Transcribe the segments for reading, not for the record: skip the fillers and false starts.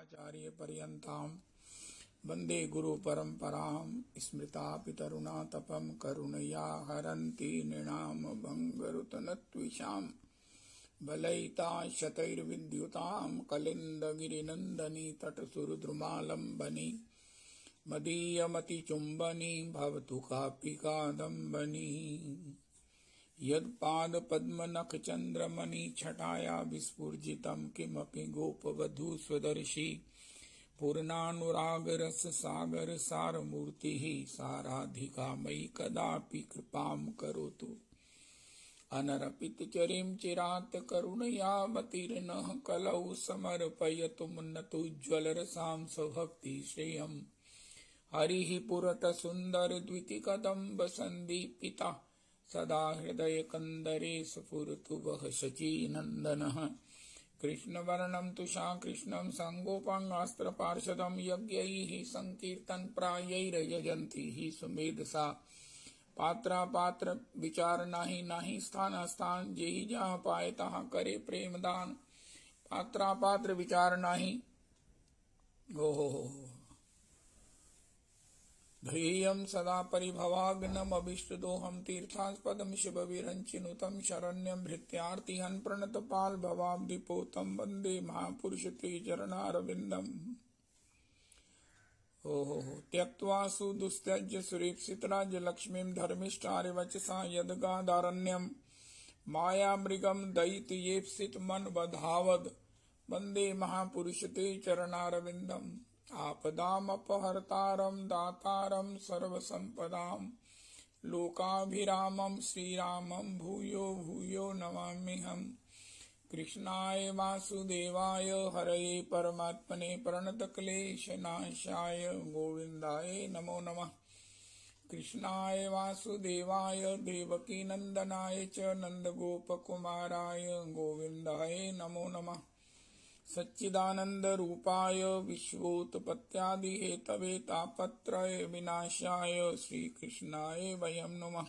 आचार्यपर्यन्तां वन्दे गुरुपरम्परां स्मृतापितरुणातपं करुणया हरन्ति नृणां भङ्गरुतनत्विषां बलयिता शतैर्विद्युतां कलिन्दगिरिनन्दनी तटसुरद्रुमालम्बनी मदीयमतिचुम्बनी भवतु कापि कादम्बनी यत्पादपद्मनखचन्द्रमणि छटाया विस्फुर्जितं किमपि गोपवधू स्वदर्शी पूर्णानुरागरससागर सारमूर्तिः साराधिका मयि कदापि कृपां करोतु। अनरपितचरिं चिरात् करुणयावतीर्णः कलौ समर्पयतु मुन्नतोज्ज्वलरसां स्वभक्तिश्रेयम्। हरिः पुरतः सुन्दरद्वितिकदम्ब सन्दीपिता सदा हृदयकन्दरे स्फुरतु वः शचीनन्दनः। कृष्णवर्णं तुषाकृष्णं सङ्गोपाङ्गास्त्रपार्षदं यज्ञैः सङ्कीर्तनप्रायैर्यजन्ति हि सुमेधसा। पात्रा पात्र विचार नाही स्थान स्थान जेहि जहाँ पाए तहाँ करे प्रेम दान। पात्रा पात्र विचार नाही हो ध्येयं सदा परिभवाग्नमभीष्टदोहं तीर्थास्पदं शिवविरञ्चिनुतं शरण्यं भृत्यार्तिहन् प्रणतपाल भवाब्धिपोतं वन्दे महापुरुष ते चरणारविन्दम्। त्यक्त्वा सुदुस्त्यज्य सुरेप्सितराज्यलक्ष्मीं धर्मिष्ठारिवचसा यद्गादारण्यं मायामृगं दयितयेप्सितमन्वधावद् वन्दे महापुरुष ते चरणारविन्दम्। आपदामपहर्तारं दातारं सर्वसम्पदां लोकाभिरामं श्रीरामं भूयो भूयो नमाम्यहम्। कृष्णाय वासुदेवाय हरये परमात्मने प्रणतक्लेशनाशाय गोविन्दाय नमो नमः। कृष्णाय वासुदेवाय देवकीनन्दनाय च नन्दगोपकुमाराय गोविन्दाय नमो नमः। सच्चिदानन्दरूपाय विश्वोत्पत्त्यादिहेतवे तापत्रय विनाशाय श्रीकृष्णाय वयं नमः।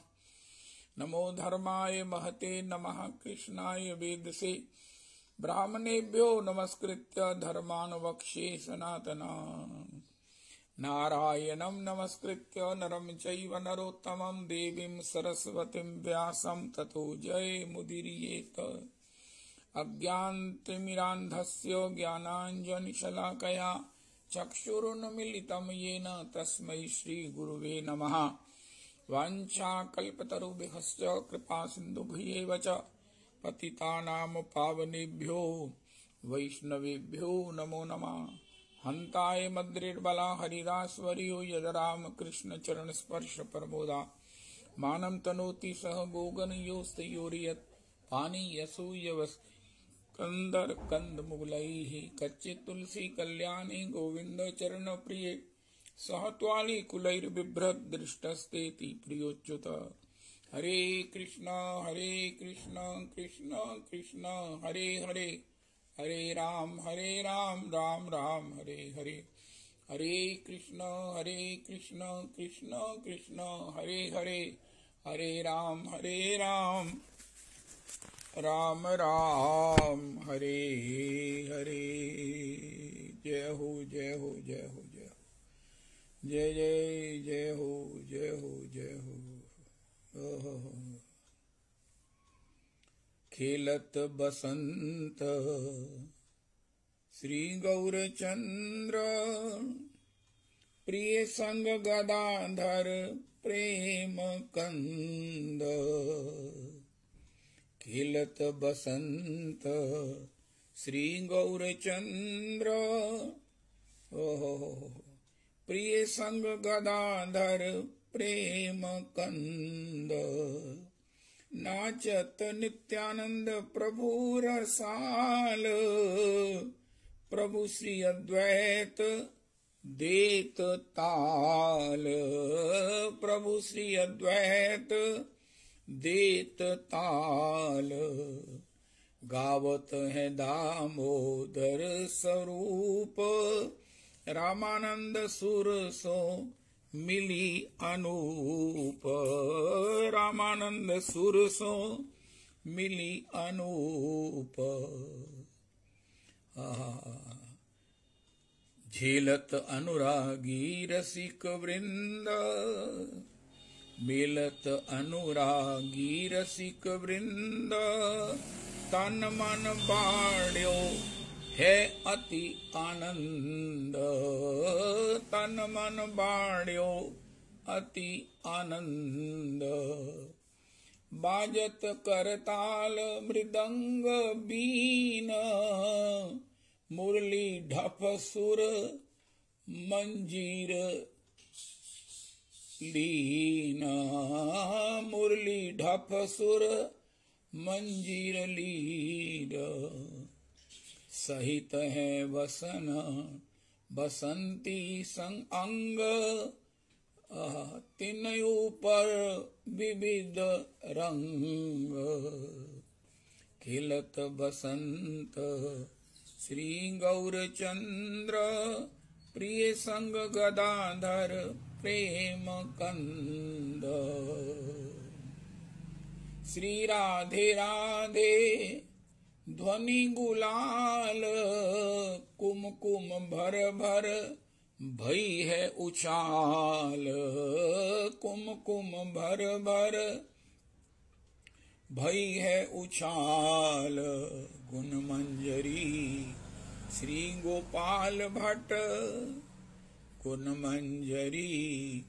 नमो धर्माय महते नमः कृष्णाय वेदसे ब्राह्मणेभ्यो नमस्कृत्य धर्मान् वक्ष्ये सनातना। नारायणं नमस्कृत्य नरं चैव नरोत्तमं देवीं सरस्वतीं व्यासं ततो जयमुदीरयेत्। अज्ञानतिमिरान्धस्य ज्ञानाञ्जनशलाकया चक्षुरुन्मीलितं येन तस्मै श्रीगुरुवे नमः। वाञ्छाकल्पतरुभ्यश्च कृपासिन्धुभ्येव च पतितानां पावनेभ्यो वैष्णवेभ्यो नमो नमः। हन्ताय मद्रिर्बला हरिदासवर्यो यद्रामकृष्णचरणस्पर्शप्रमोदा मानं तनोति सह गोगणयोस्तयोर्यत् पानीयसूयवस् कंदमूलैः कच्चित् तुलसी कल्याणी गोविन्द चरण प्रिये सह त्वाली कुलैर्बिभ्रत् दृष्टस्तेति प्रियोच्युत। हरे कृष्ण कृष्ण कृष्ण हरे हरे हरे राम राम राम हरे हरे। हरे कृष्ण कृष्ण कृष्ण हरे हरे हरे राम राम राम हरे हरे। जय हो जय हो जय हो जय हो जय जय जय हो जय हो जय हो। खेलत बसंत श्री गौरचंद्र प्रिय संग गदाधर प्रेम कंद। खेलत बसंत श्री गौरचंद्र प्रिय संग गदाधर प्रेम कंद। नाचत नित्यानंद प्रभु रसाल प्रभु श्री अद्वैत देत ताल। प्रभु श्री अद्वैत देत ताल। गावत है दामोदर स्वरूप रामानंद सुर सो मिली अनूप। रामानंद सुर सो मिली अनूप। खेलत अनुरागी रसिक वृंद, मिलत अनुरागी रसिक वृंद, तन मन बाण्यो है अति आनंद, तन मन बाण्यो अति आनंद। बाजत करताल मृदंग बीन, मुरली ढप सुर मंजीर लीन, मुरली ढप सुर मंजीर लीन। सहित है वसन बसंती संग अंग, तिनयु पर विविध रंग। खिलत बसंत श्री गौरचंद्र, प्रिय संग गदाधर प्रेम कंद। श्री राधे राधे ध्वनि गुलाल, कुमकुम भर भर भई है उछाल, कुमकुम भर भर भई है उछाल। गुण मंजरी श्री गोपाल भट्ट, गुण मंजरी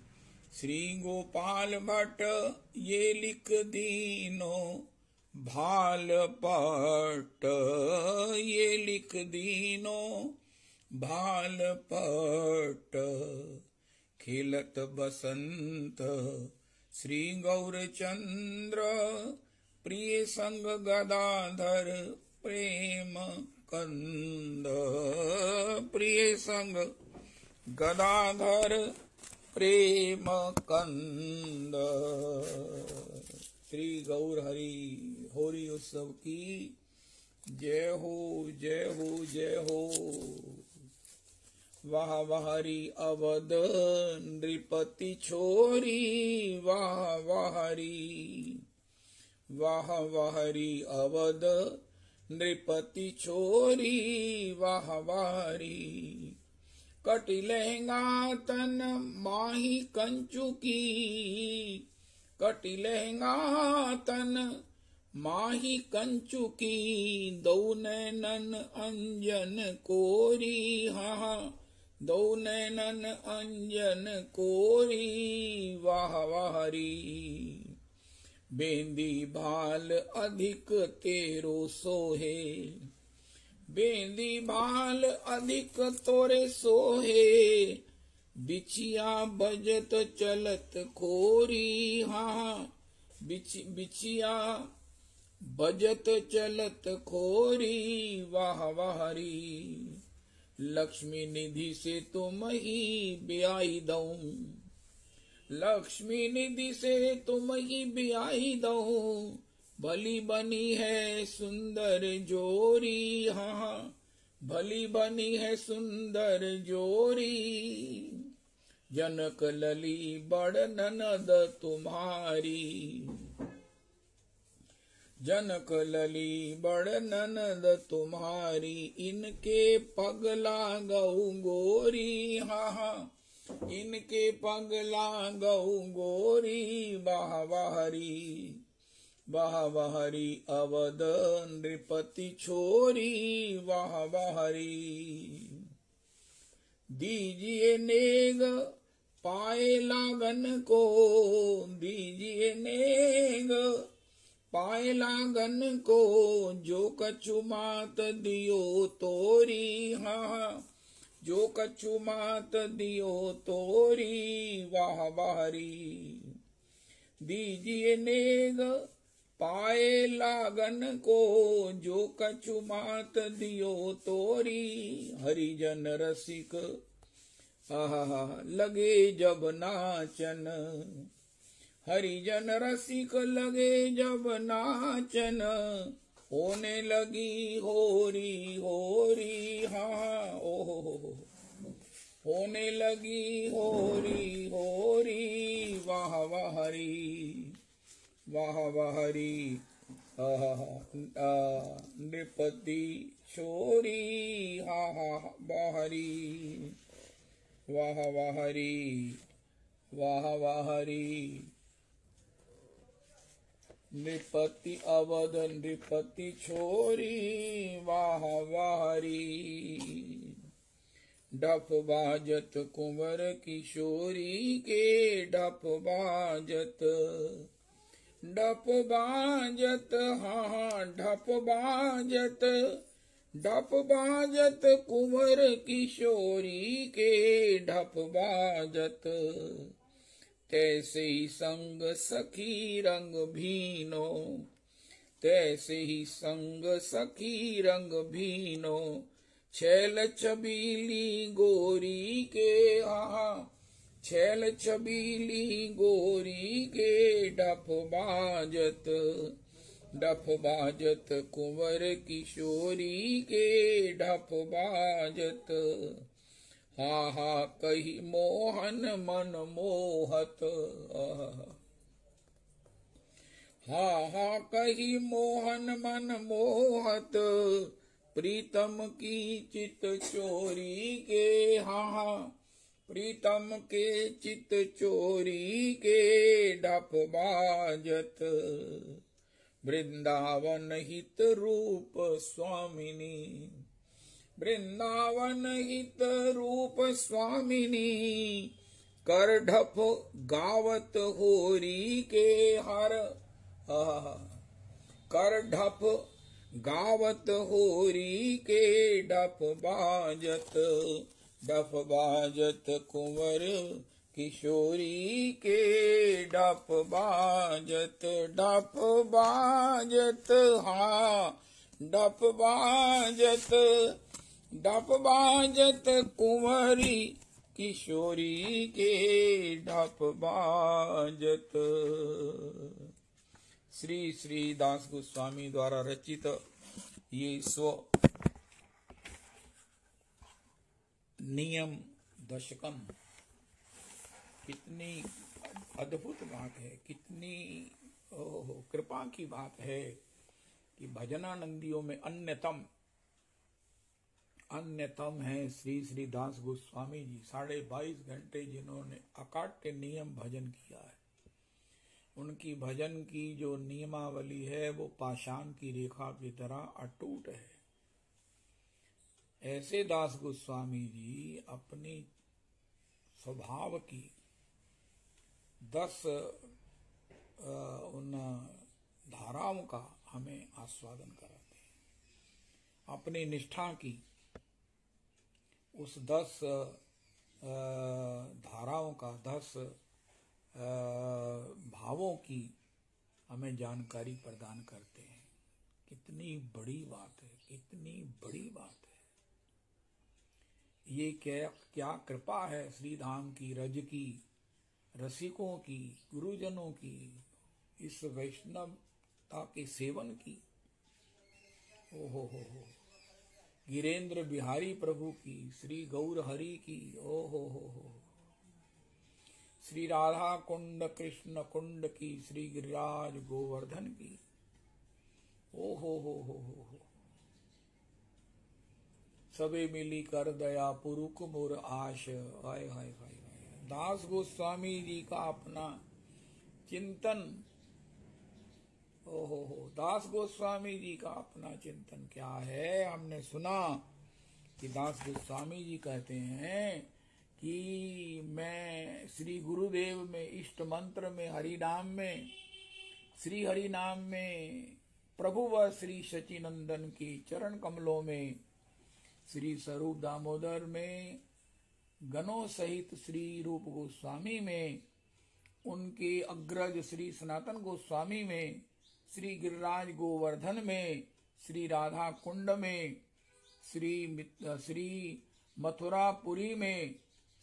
श्री गोपाल भट्ट, ये लिख दीनो भाल पट, ये लिख दीनो भाल पट। खिलत बसंत श्री गौरचंद्र, प्रिय संग गदाधर प्रेम कंद, प्रिय संग गदाधर प्रेम कंद। श्री गौर हरि होरी उत्सव की जय हो, जय हो, जय हो। वाह वाह हरि अवध नृपति छोरी, वाह वाह हरि, वाह वाह हरि अवध नृपति छोरी, वाह वाह हरि। कटि लहंगा तन माही कंचु की, कटि लहंगा तन माही कंचु की, दो नैनन अंजन कोरी, हाँ दो नैनन अंजन कोरी, वाह वाह हरि। बेंदी भाल अधिक तेरो सोहे, बेंदी भाल अधिक तोरे सोहे, बिछिया बजत चलत खोरी, हाँ बिछिया बजत चलत खोरी, वाह वाह हरि। लक्ष्मी निधि से तुम ही ब्याई दऊं, लक्ष्मी निधि से तुम ही ब्याई दऊं, भली बनी है सुंदर जोरी, हाँ भली बनी है सुंदर जोरी। जनक लली बड़ ननद तुम्हारी, जनक लली बड़ ननद तुम्हारी, इनके पग लागऊ गोरी, हाँ इनके पग लागऊ गोरी, वाह वाह हरि, वाह वाह हरि। अवध नृपति छोरी, वाह वाह हरि। दीजिए नेग पाए लागन को, दीजिए नेग पाए लागन को, जो कछु मात दियो तोरी, हाँ जो कछु मात दियो तोरी, वाह वाह हरि। दीजिए नेग पाए लागन को, जो कछु मात दियो तोरी। हरिजन रसिक आहा लगे जब नाचन, हरिजन रसिक लगे जब नाचन, होने लगी होरी होरी, हाँ ओहो होने लगी होरी होरी, वाह वाह हरि, वाह वाह हरि। नृपति छोरी, हा हा वाह हरि। वाह वाह री, वाह वाह री। नृपति अवध नृपति छोरी, वाह वाह री। डफ बाजत कुंवर किशोरी के, डफ बाजत, डफ बाजत, हाँ ढप बाजत, ढप बाजत कुंवर किशोरी के, ढप बाजत। तैसे ही संग सखी रंग भीनो, तैसे ही संग सखी रंग भीनो। छैल छबीली गोरी के, हाँ छैल छबीली गोरी के, ढप बाजत, ढप बाजत कुंवर किशोरी के, ढप बाजत। हा हा कही मोहन मन मोहत, हा हा कही मोहन मन मोहत। प्रीतम की चित चोरी के, हा हा प्रीतम के चित चोरी के, ढप बाजत। वृंदावन हित रूप स्वामिनी, वृंदावन हित रूप स्वामिनी। कर ढप गावत होरी के, हर कर ढप गावत होरी के, ढप बाजत, ढप बाजत कुंवर किशोरी के, ढप बाजत, ढप बाजत, हाँ ढप बाजत, ढप बाजत कुंवरी किशोरी के, ढप बाजत। श्री श्री दास गोस्वामी द्वारा रचित ये स्व नियम दशकम कितनी अद्भुत बात है, कितनी कृपा की बात है कि भजनानंदियों में अन्यतम है श्री श्री दास गोस्वामी जी। 22.5 घंटे जिन्होंने अकाट्य नियम भजन किया है, उनकी भजन की जो नियमावली है वो पाषाण की रेखा की तरह अटूट है। ऐसे दास गोस्वामी जी अपनी स्वभाव की 10 उन धाराओं का हमें आस्वादन कराते हैं। अपनी निष्ठा की उस 10 धाराओं का 10 भावों की हमें जानकारी प्रदान करते हैं। कितनी बड़ी बात है, कितनी बड़ी बात है। ये क्या कृपा है श्री धाम की, रज की, रसिकों की, गुरुजनों की, इस वैष्णवता के सेवन की। ओ हो गिरेंद्र बिहारी प्रभु की, श्री गौर हरि की, ओ हो श्री राधा कुंड कृष्ण कुंड की, श्री गिरिराज गोवर्धन की, ओ हो सबे मिली कर दया पुरुक मोर आश। हाय हाय हाय हाय। दास गोस्वामी जी का अपना चिंतन, ओ हो दास गोस्वामी जी का अपना चिंतन क्या है। हमने सुना कि दास गोस्वामी जी कहते हैं कि मैं श्री गुरुदेव में, इष्ट मंत्र में, हरि नाम में, श्री हरि नाम में, प्रभु व श्री शचीनंदन की चरण कमलों में, श्री स्वरूप दामोदर में, गणों सहित श्री रूप गोस्वामी में, उनके अग्रज श्री सनातन गोस्वामी में, श्री गिरिराज गोवर्धन में, श्री राधा कुंड में, श्री मथुरापुरी में,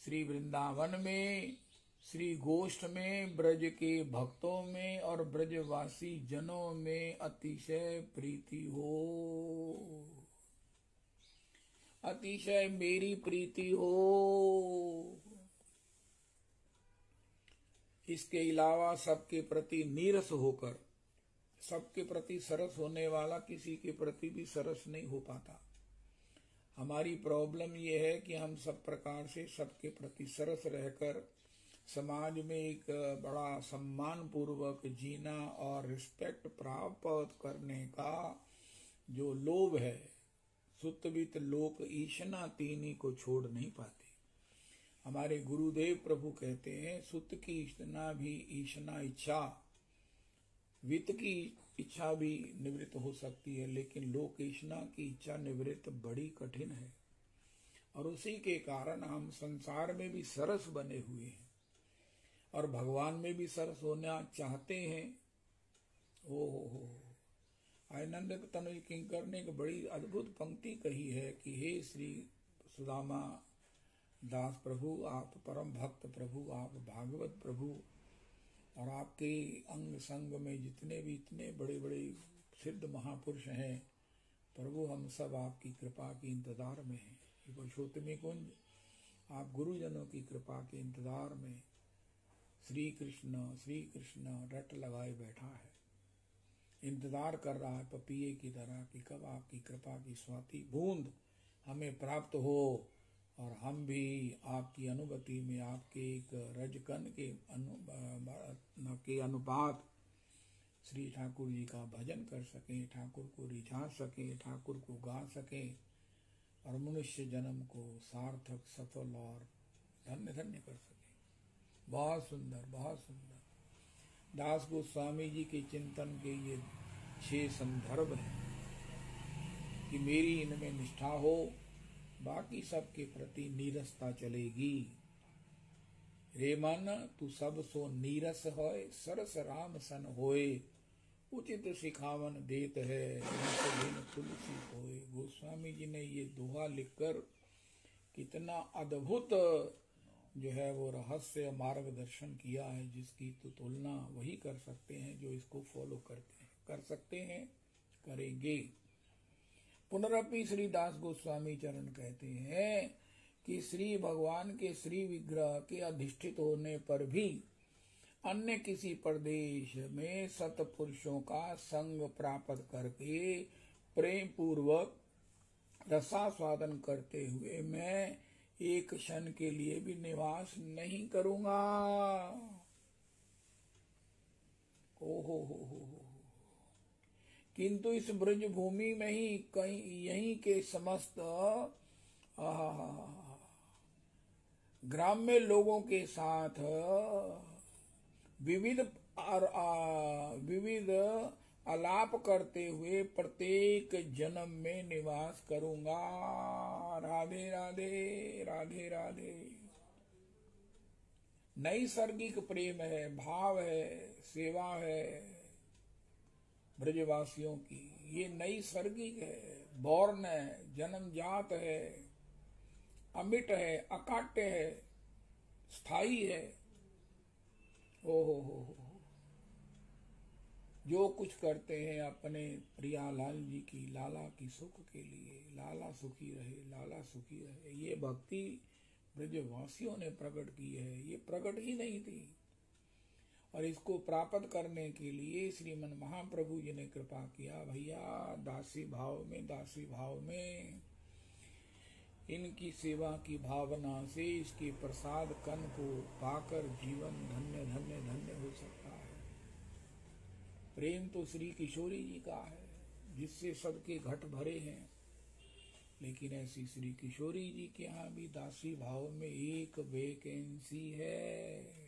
श्री वृंदावन में, श्री गोष्ठ में, ब्रज के भक्तों में और ब्रजवासी जनों में अतिशय प्रीति हो, अतिशय मेरी प्रीति हो। इसके अलावा सबके प्रति नीरस होकर, सबके प्रति सरस होने वाला किसी के प्रति भी सरस नहीं हो पाता। हमारी प्रॉब्लम ये है कि हम सब प्रकार से सबके प्रति सरस रहकर समाज में एक बड़ा सम्मान पूर्वक जीना और रिस्पेक्ट प्राप्त करने का जो लोभ है, सुतवित लोक ईशना तीनी को छोड़ नहीं पाते। हमारे गुरुदेव प्रभु कहते हैं, सुत की ईशना भी ईशना इच्छा, वित्त की इच्छा भी निवृत्त हो सकती है, लेकिन लोक ईशना की इच्छा निवृत्त बड़ी कठिन है। और उसी के कारण हम संसार में भी सरस बने हुए हैं और भगवान में भी सरस होना चाहते हैं। हो आनंद तनुज किंकर ने एक बड़ी अद्भुत पंक्ति कही है कि हे श्री सुदामा दास प्रभु, आप परम भक्त प्रभु, आप भागवत प्रभु, और आपके अंग संग में जितने भी इतने बड़े बड़े सिद्ध महापुरुष हैं प्रभु, हम सब आपकी कृपा के इंतजार में हैं। पुरुषोत्तमी कुंज आप गुरुजनों की कृपा के इंतजार में श्री कृष्ण रट लगाए बैठा है, इंतजार कर रहा है पपीए की तरह कि कब आपकी कृपा की स्वाति बूंद हमें प्राप्त हो और हम भी आपकी अनुभूति में आपके एक रजकन के अनुपात श्री ठाकुर जी का भजन कर सकें, ठाकुर को रिझा सकें, ठाकुर को गा सकें और मनुष्य जन्म को सार्थक, सफल और धन्य धन्य कर सकें। बहुत सुंदर, बहुत सुंदर। दास गोस्वामी जी के चिंतन के ये 6 संदर्भ हैं कि मेरी इनमें निष्ठा हो, बाकी सबके प्रति नीरसता चलेगी। रे मन तू सब सो नीरस होय, सरस राम सन होए, उचित सिखावन देत है, तुलसी होए। गोस्वामी जी ने ये दोहा लिखकर कितना अद्भुत जो है वो रहस्य मार्गदर्शन किया है, जिसकी तो तुलना वही कर सकते हैं जो इसको फॉलो करते हैं, कर सकते हैं, करेंगे। पुनरपि श्री दास गोस्वामी चरण कहते हैं कि श्री भगवान के श्री विग्रह के अधिष्ठित होने पर भी अन्य किसी प्रदेश में सतपुरुषों का संग प्राप्त करके प्रेम पूर्वक रसास्वादन करते हुए मैं एक क्षण के लिए भी निवास नहीं करूंगा। हो किंतु इस ब्रज भूमि में ही कहीं यहीं के समस्त ग्राम्य लोगों के साथ विविध आलाप करते हुए प्रत्येक जन्म में निवास करूंगा। राधे राधे, राधे राधे। नैसर्गिक प्रेम है, भाव है, सेवा है ब्रजवासियों की, ये नैसर्गिक है, बॉर्न है, जन्मजात है, अमिट है, अकाट्य है, स्थायी है। हो जो कुछ करते हैं अपने प्रियालाल जी की, लाला की सुख के लिए, लाला सुखी रहे, लाला सुखी रहे, ये भक्ति ब्रजवासियों ने प्रकट की है, ये प्रकट ही नहीं थी। और इसको प्राप्त करने के लिए श्रीमन महाप्रभु जी ने कृपा किया, भैया दासी भाव में इनकी सेवा की भावना से इसके प्रसाद कन को पाकर जीवन धन्य धन्य धन्य हो सकता है। प्रेम तो श्री किशोरी जी का है जिससे सबके घट भरे हैं, लेकिन ऐसी श्री किशोरी जी के यहाँ भी दासी भाव में एक वैकेंसी है।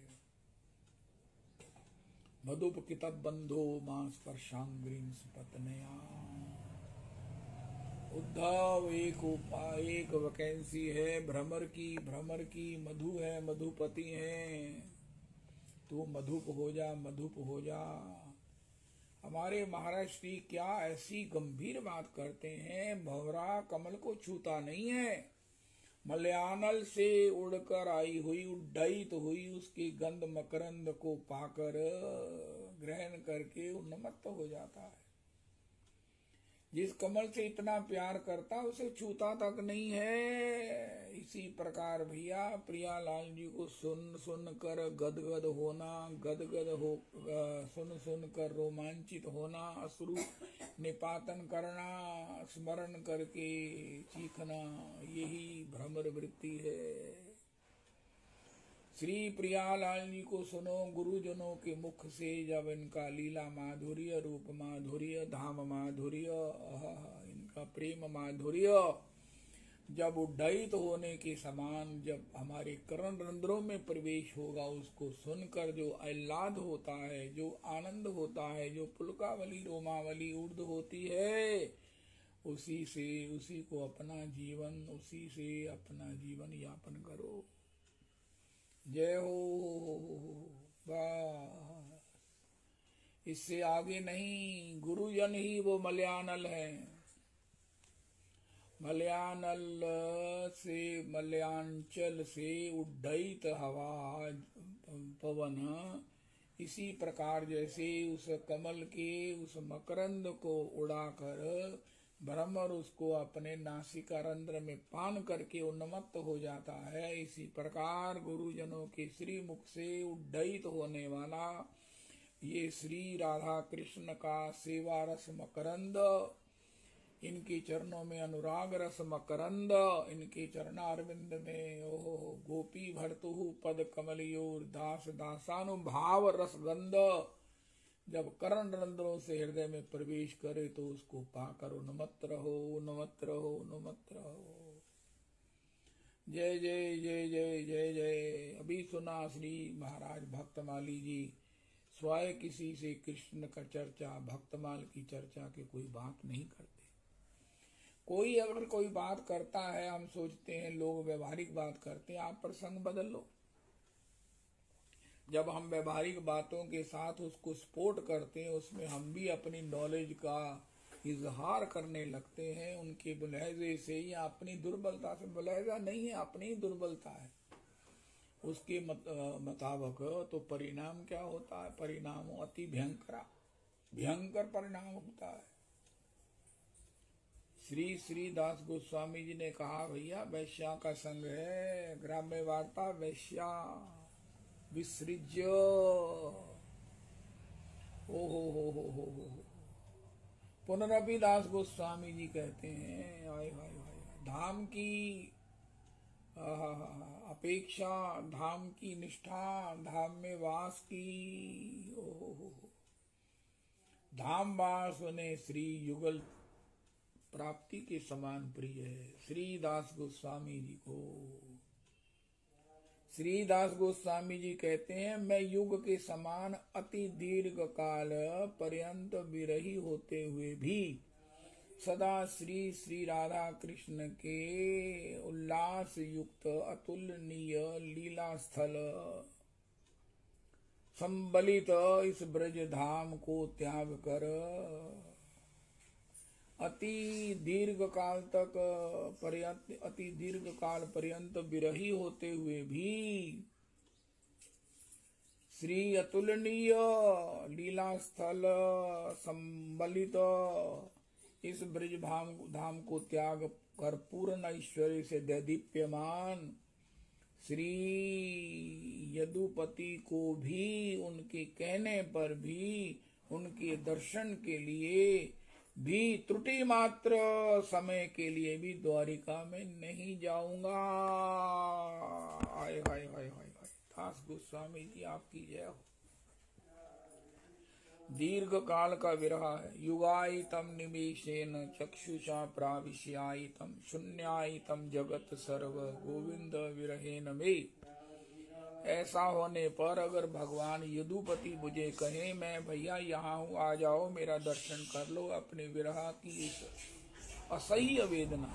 मधुप कितब बंधो मां स्पर्शांग्रीन सुपत्नया। उद्धव एक वैकेंसी है भ्रमर की, मधु है, मधुपति है, तू मधुप हो जा। हमारे महाराज श्री क्या ऐसी गंभीर बात करते हैं, भंवरा कमल को छूता नहीं है, मलयानल से उड़कर आई हुई, उड्डयित हुई उसकी गंध मकरंद को पाकर ग्रहण करके उन्मत्त हो जाता है। जिस कमल से इतना प्यार करता उसे छूता तक नहीं है। इसी प्रकार भैया प्रियालाल जी को सुन सुन कर गदगद होना, गदगद हो सुन सुन कर रोमांचित होना, अश्रु निपातन करना, स्मरण करके चीखना, यही भ्रमर वृत्ति है। श्री प्रियालाल जी को सुनो गुरुजनों के मुख से, जब इनका लीला माधुर्य, रूप माधुर्य, धाम माधुर्य, इनका प्रेम माधुर्य जब उड्डयित होने के समान जब हमारे कर्ण रंध्रों में प्रवेश होगा, उसको सुनकर जो आह्लाद होता है, जो आनंद होता है, जो पुलकावली रोमावली ऊर्ध होती है, उसी को अपना जीवन, उसी से अपना जीवन यापन करो। जय हो। बस इससे आगे नहीं। गुरुजन ही वो मलयानल है। मलयांचल से उड्डयित हवा पवन, इसी प्रकार जैसे उस कमल के उस मकरंद को उड़ाकर भ्रमर उसको अपने नासिका रंध्र में पान करके उन्मत्त हो जाता है, इसी प्रकार गुरुजनों के श्री मुख से उड्डयित होने वाला ये श्री राधा कृष्ण का सेवा रस मकरंद, इनके चरणों में अनुराग रस मकरंद, इनके चरणारविंद में ओहो गोपी भर्तुहु पद कमलयोर दास दासानुभाव रसगंध जब कर्ण रंध्रों से हृदय में प्रवेश करे तो उसको पाकर उन्मत्त रहो, उन्मत्त रहो, उन्मत्त रहो। जय जय जय जय जय जय। अभी सुना श्री महाराज भक्तमाली जी स्वयं किसी से कृष्ण का चर्चा, भक्तमाल की चर्चा की कोई बात नहीं करते। कोई अगर कोई बात करता है, हम सोचते हैं लोग व्यवहारिक बात करते हैं, आप प्रसंग बदल लो। जब हम व्यवहारिक बातों के साथ उसको सपोर्ट करते हैं, उसमें हम भी अपनी नॉलेज का इजहार करने लगते हैं, उनके मुलाहिजे से या अपनी दुर्बलता से। मुलाहिजा नहीं है, अपनी दुर्बलता है। उसके मुताबिक तो परिणाम क्या होता है? परिणाम अति भयंकर परिणाम होता है। श्री श्री दास गोस्वामी जी ने कहा, भैया वैश्या का संग है, ग्राम्य वार्ता वैश्या विसृज्य। ओ हो। पुनरपि दास गोस्वामी जी कहते हैं, आय हाय हाय, धाम की अपेक्षा, धाम की निष्ठा, धाम में वास की, ओ धाम वास उन्हें श्री युगल प्राप्ति के समान प्रिय है। श्री दास गोस्वामी जी को श्री दास गोस्वामी जी कहते हैं, मैं युग के समान अति दीर्घ काल पर्यंत विरही होते हुए भी सदा श्री श्री राधा कृष्ण के उल्लास युक्त अतुलनीय लीला स्थल संबलित इस ब्रज धाम को त्याग कर अति दीर्घ काल पर्यंत विरही होते हुए भी श्री अतुलनीय लीला स्थल संबलित इस ब्रज धाम को त्याग कर पूर्ण ऐश्वर्य से दैदीप्यमान श्री यदुपति को भी उनके कहने पर भी उनके दर्शन के लिए भी त्रुटि मात्र समय के लिए भी द्वारिका में नहीं जाऊंगा। हाय हाय हाय हाय हाय। दास गोस्वामी जी आपकी जय हो। दीर्घ काल का विरह है। युगायितम निमेषेन चक्षुषा प्राविश्यायितम शून्यायितम जगत सर्व गोविंद विरहेन में। ऐसा होने पर अगर भगवान यदुपति मुझे कहे, मैं भैया यहाँ हूँ, आ जाओ, मेरा दर्शन कर लो, अपने विरह की इस असह्य वेदना,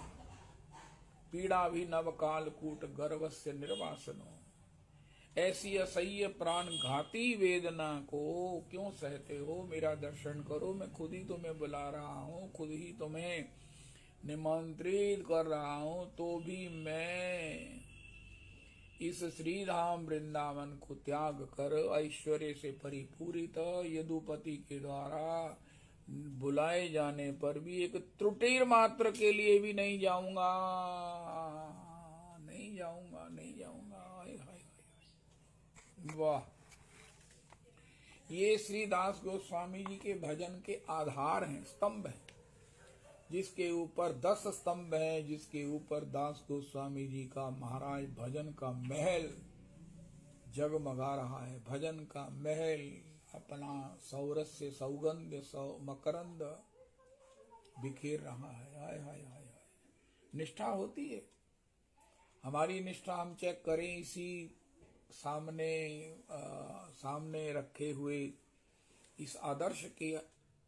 पीड़ा भी नव काल कूट गर्भस्य निर्वासनो, ऐसी असह्य प्राण घाती वेदना को क्यों सहते हो? मेरा दर्शन करो, मैं खुद ही तुम्हें बुला रहा हूँ, खुद ही तुम्हें निमंत्रित कर रहा हूँ, तो भी मैं इस श्रीधाम वृंदावन को त्याग कर ऐश्वर्य से परिपूरित यदुपति के द्वारा बुलाए जाने पर भी एक त्रुटि मात्र के लिए भी नहीं जाऊंगा, नहीं जाऊंगा, नहीं जाऊंगा। हाय हाय हाय, वाह! ये श्री दास गोस्वामी जी के भजन के आधार हैं, स्तंभ हैं, जिसके ऊपर 10 स्तंभ हैं, जिसके ऊपर दास गोस्वामी जी का महाराज भजन का महल जगमगा रहा है। भजन का महल अपना सौरस से सौगंध मकरंद बिखेर रहा है। हाय हाय हाय हाय, निष्ठा होती है। हमारी निष्ठा हम चेक करें इसी सामने रखे हुए इस आदर्श के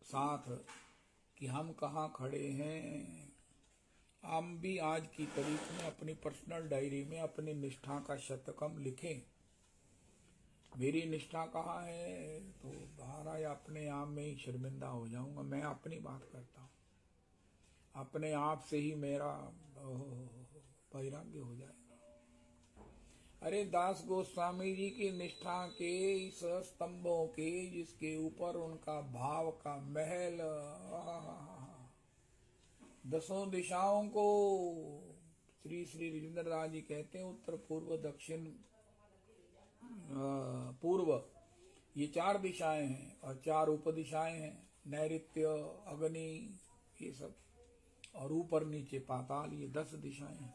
साथ कि हम कहाँ खड़े हैं। हम भी आज की तारीख में अपनी पर्सनल डायरी में अपनी निष्ठा का शतकम लिखें। मेरी निष्ठा कहाँ है, तो महाराज अपने आप में ही शर्मिंदा हो जाऊंगा। मैं अपनी बात करता हूँ, अपने आप से ही मेरा वैराग्य हो जाएगा। अरे दास गोस्वामी जी की निष्ठा के इस स्तंभों के, जिसके ऊपर उनका भाव का महल, दसों दिशाओं को श्री श्री राजेंद्र दास जी कहते हैं उत्तर पूर्व दक्षिण पूर्व, ये 4 दिशाएं हैं और 4 उपदिशाएं हैं, नैऋत्य, अग्नि, ये सब, और ऊपर नीचे पाताल, ये 10 दिशाएं हैं।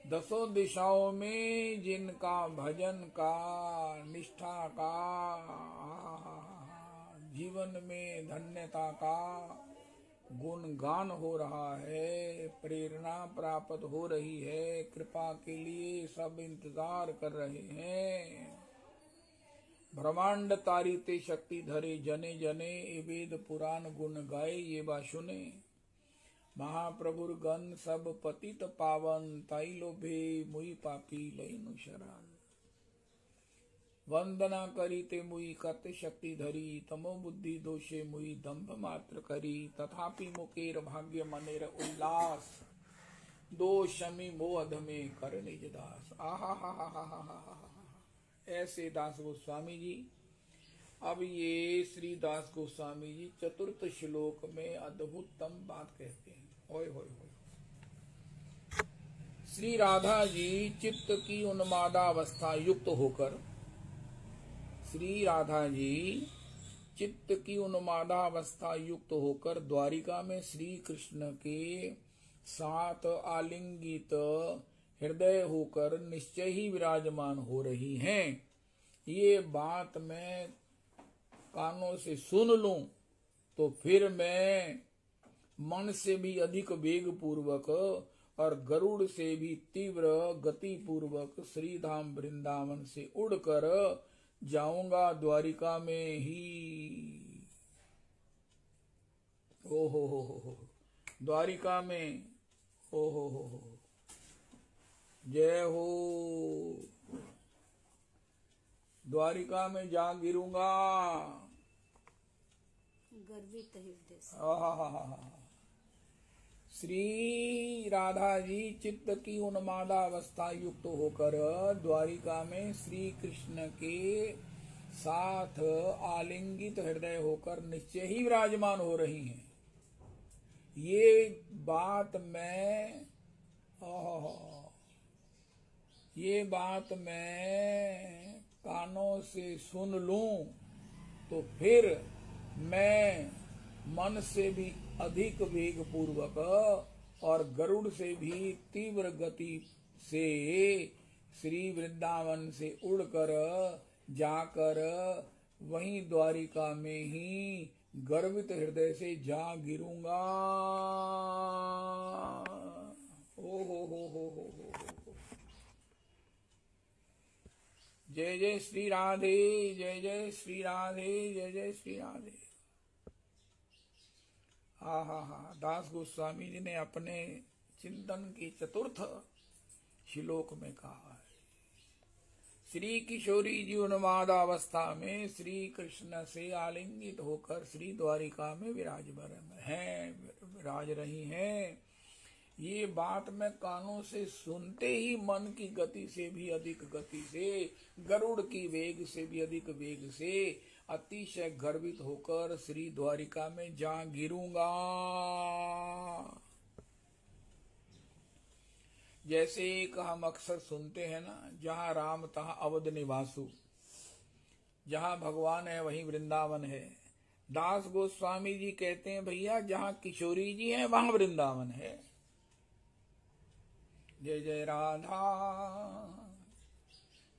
10 दिशाओं में जिनका भजन का, निष्ठा का, जीवन में धन्यता का गुणगान हो रहा है, प्रेरणा प्राप्त हो रही है, कृपा के लिए सब इंतजार कर रहे हैं। ब्रह्मांड तारिते शक्ति धरे जने जने, वेद पुराण गुण गाए ये बा सुने। महाप्रभुर गण सब पतित पावन, ताई लोभे मुई पापी लईनु शरण। वंदना करी ते मुई कत शक्ति धरी, तमो बुद्धि दोषे मुई दंभ मात्र करी। तथापि मुकेर भाग्य मनेर उल्लास, दोषमी मोह में कर निज दास। आहा हा हा हा हा हा, ऐसे दास गोस्वामी जी। अब ये श्री दास गोस्वामी जी चतुर्थ श्लोक में अद्भुततम बात कहते हैं। ओए होए होए, श्री राधा जी चित्त की उन्मादावस्था युक्त होकर, श्री राधा जी चित्त की उन्मादावस्था युक्त होकर द्वारिका में श्री कृष्ण के साथ आलिंगित हृदय होकर निश्चय ही विराजमान हो रही हैं। ये बात मैं कानों से सुन लूं तो फिर मैं मन से भी अधिक वेग पूर्वक और गरुड़ से भी तीव्र गति पूर्वक श्रीधाम वृंदावन से उड़कर जाऊंगा द्वारिका में ही। ओ हो, द्वारिका में, ओ हो, जय हो। द्वारिका में जा गिरूंगा गर्वित हृदय से। श्री राधा जी चित्त की उन्मादावस्था युक्त होकर द्वारिका में श्री कृष्ण के साथ आलिंगित हृदय होकर निश्चय ही विराजमान हो रही हैं। ये बात मैं कानों से सुन लूं तो फिर मैं मन से भी अधिक वेग पूर्वक और गरुड़ से भी तीव्र गति से श्री वृंदावन से उड़कर जाकर वहीं द्वारिका में ही गर्वित हृदय से जा गिरूंगा। ओ हो। जय जय श्री राधे, जय जय श्री राधे, जय जय श्री राधे। हा, दास गोस्वामी जी ने अपने चिंतन की चतुर्थ श्लोक में कहा है, श्री किशोरी जी उन्मादावस्था में श्री कृष्ण से आलिंगित होकर श्री द्वारिका में विराज रही हैं। ये बात मैं कानों से सुनते ही मन की गति से भी अधिक गति से, गरुड़ की वेग से भी अधिक वेग से अतिशय गर्वित होकर श्री द्वारिका में जा गिरूंगा। जैसे एक हम अक्सर सुनते हैं ना, जहाँ राम तहाँ अवध निवासु, जहाँ भगवान है वहीं वृंदावन है। दास गोस्वामी जी कहते हैं भैया जहाँ किशोरी जी हैं वहां वृंदावन है। जय जय राधा,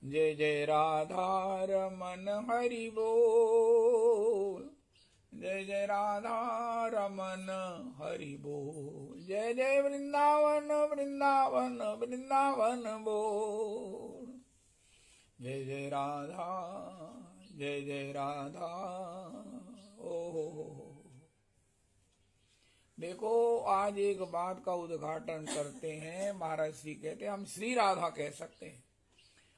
जय जय राधा रमन हरि बोल, जय जय राधा रमन हरि बोल, जय जय वृंदावन वृंदावन वृंदावन बोल, जय जय राधा, जय जय राधा। ओ देखो, आज एक बात का उद्घाटन करते हैं। महाराज श्री कहते हैं हम श्री राधा कह सकते हैं,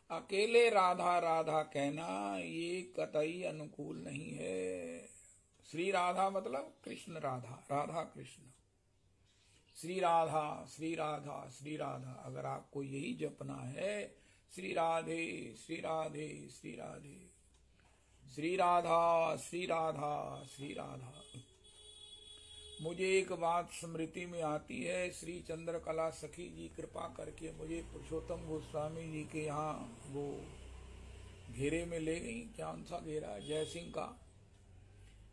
अकेले राधा राधा कहना ये कतई अनुकूल नहीं है। श्री राधा मतलब कृष्ण राधा, राधा कृष्ण, श्री राधा श्री राधा श्री राधा। अगर आपको यही जपना है, श्री राधे श्री राधे श्री राधे, श्री राधा श्री राधा श्री राधा। मुझे एक बात स्मृति में आती है, श्री चंद्रकला सखी जी कृपा करके मुझे पुरुषोत्तम गोस्वामी जी के यहाँ वो घेरे में ले गई। कौन सा घेरा? जय सिंह का।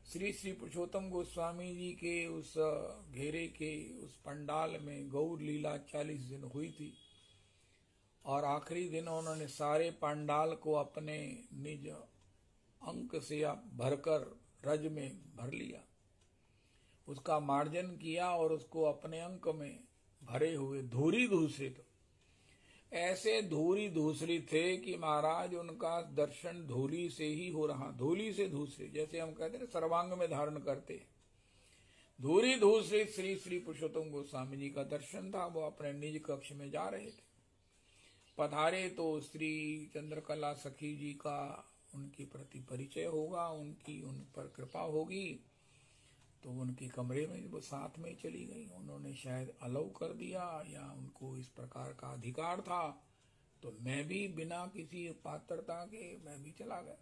श्री श्री पुरुषोत्तम गोस्वामी जी के उस घेरे के उस पंडाल में गौर लीला 40 दिन हुई थी और आखिरी दिन उन्होंने सारे पंडाल को अपने निज अंक से भरकर रज में भर लिया, उसका मार्जन किया और उसको अपने अंक में भरे हुए धूरी धूसरित, ऐसे धूरी धूसरित थे कि महाराज उनका दर्शन धूली से ही हो रहा, धूली से धूसरित, जैसे हम कहते हैं सर्वांग में धारण करते, धूरी धूसरित श्री श्री पुरुषोत्तम गोस्वामी जी का दर्शन था। वो अपने निज कक्ष में जा रहे थे, पधारे तो श्री चंद्रकला सखी जी का उनके प्रति परिचय होगा, उनकी उन पर कृपा होगी, तो उनके कमरे में वो साथ में चली गई। उन्होंने शायद अलाउ कर दिया या उनको इस प्रकार का अधिकार था, तो मैं भी बिना किसी पात्रता के मैं भी चला गया।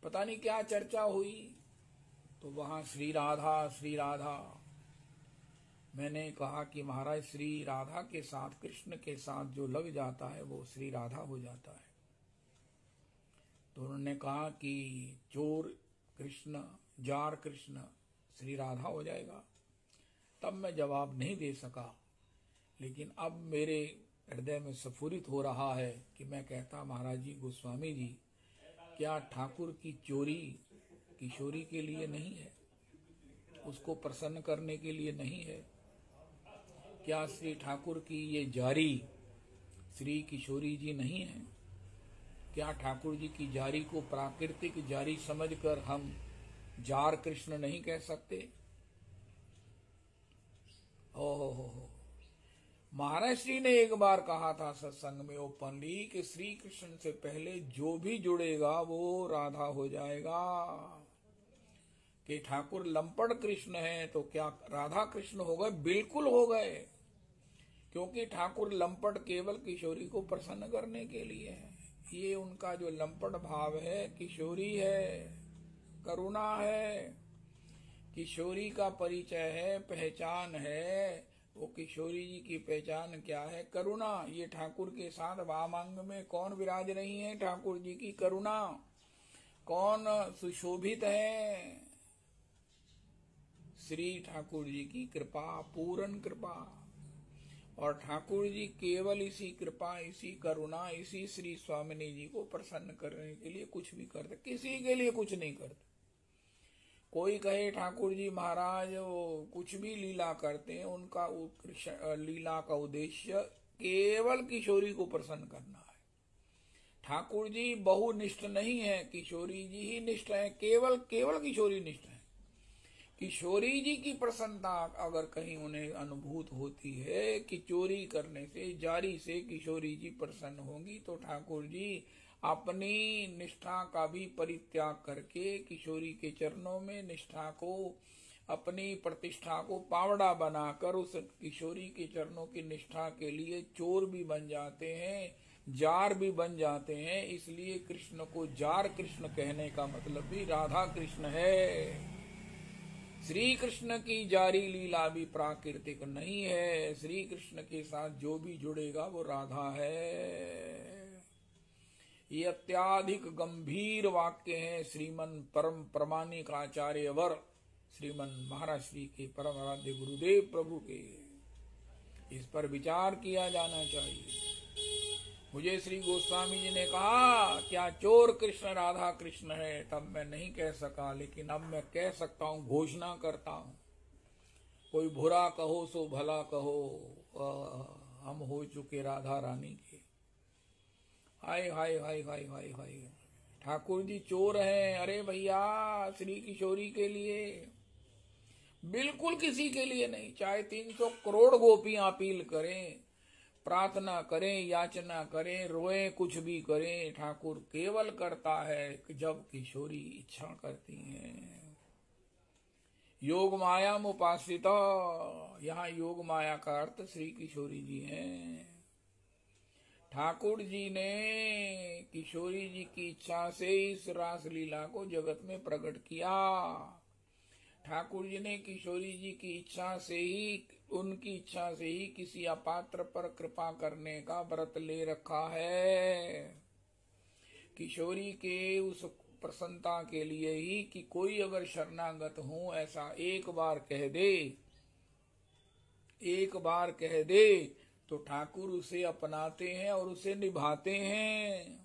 पता नहीं क्या चर्चा हुई, तो वहां श्री राधा श्री राधा। मैंने कहा कि महाराज श्री राधा के साथ, कृष्ण के साथ जो लग जाता है वो श्री राधा हो जाता है। तो उन्होंने कहा कि चोर कृष्ण, जार कृष्ण श्री राधा हो जाएगा। तब मैं जवाब नहीं दे सका, लेकिन अब मेरे हृदय में स्फुरित हो रहा है कि मैं कहता महाराज जी गोस्वामी जी, क्या ठाकुर की चोरी किशोरी के लिए नहीं है, उसको प्रसन्न करने के लिए नहीं है? क्या श्री ठाकुर की ये जारी श्री किशोरी जी नहीं है? क्या ठाकुर जी की जारी को प्राकृतिक जारी समझकर हम जार कृष्ण नहीं कह सकते? ओहो, महाराज श्री ने एक बार कहा था सत्संग में ओपनली कि श्री कृष्ण से पहले जो भी जुड़ेगा वो राधा हो जाएगा। कि ठाकुर लंपट कृष्ण है तो क्या राधा कृष्ण हो गए? बिल्कुल हो गए, क्योंकि ठाकुर लंपट केवल किशोरी को प्रसन्न करने के लिए है। ये उनका जो लंपट भाव है किशोरी है, करुणा है, किशोरी का परिचय है, पहचान है। वो किशोरी जी की पहचान क्या है? करुणा। ये ठाकुर के साथ वामांग में कौन विराज रही है? ठाकुर जी की करुणा। कौन सुशोभित है? श्री ठाकुर जी की कृपा, पूर्ण कृपा। और ठाकुर जी केवल इसी कृपा, इसी करुणा, इसी श्री स्वामिनी जी को प्रसन्न करने के लिए कुछ भी करते, किसी के लिए कुछ नहीं करते। कोई कहे ठाकुर जी महाराज वो कुछ भी लीला करते हैं, उनका लीला का उद्देश्य केवल किशोरी को प्रसन्न करना है। ठाकुर जी बहुनिष्ठ नहीं है, किशोरी जी ही निष्ठ है, केवल केवल किशोरी निष्ठ है। किशोरी जी की प्रसन्नता अगर कहीं उन्हें अनुभूत होती है कि चोरी करने से, जारी से किशोरी जी प्रसन्न होंगी, तो ठाकुर जी अपनी निष्ठा का भी परित्याग करके किशोरी के चरणों में निष्ठा को अपनी प्रतिष्ठा को पावड़ा बनाकर उस किशोरी के चरणों की निष्ठा के लिए चोर भी बन जाते हैं, जार भी बन जाते हैं। इसलिए कृष्ण को जार कृष्ण कहने का मतलब भी राधा कृष्ण है। श्री कृष्ण की जारी लीला भी प्राकृतिक नहीं है। श्री कृष्ण के साथ जो भी जुड़ेगा वो राधा है। ये अत्याधिक गंभीर वाक्य हैं श्रीमन परम प्रमाणिक आचार्य वर श्रीमन महाराज श्री के परम आराध्य गुरुदेव प्रभु के। इस पर विचार किया जाना चाहिए। मुझे श्री गोस्वामी जी ने कहा क्या चोर कृष्ण राधा कृष्ण है, तब मैं नहीं कह सका, लेकिन अब मैं कह सकता हूँ, घोषणा करता हूँ। कोई बुरा कहो सो भला कहो, हम हो चुके राधा रानी के। हाय हाय हाय हाय हाय हाय, ठाकुर जी चोर हैं। अरे भैया, श्री किशोरी के लिए, बिल्कुल किसी के लिए नहीं। चाहे 300 करोड़ गोपियां अपील करें, प्रार्थना करें, याचना करें, रोए, कुछ भी करें, ठाकुर केवल करता है जब किशोरी इच्छा करती हैं। योग माया उपासिता, यहाँ योग माया का अर्थ श्री किशोरी जी हैं। ठाकुर जी ने किशोरी जी की इच्छा से इस रास लीला को जगत में प्रकट किया। ठाकुर जी ने किशोरी जी की इच्छा से ही, उनकी इच्छा से ही किसी अपात्र पर कृपा करने का व्रत ले रखा है। किशोरी के उस प्रसन्नता के लिए ही कि कोई अगर शरणागत हो ऐसा एक बार कह दे, एक बार कह दे तो ठाकुर उसे अपनाते हैं और उसे निभाते हैं।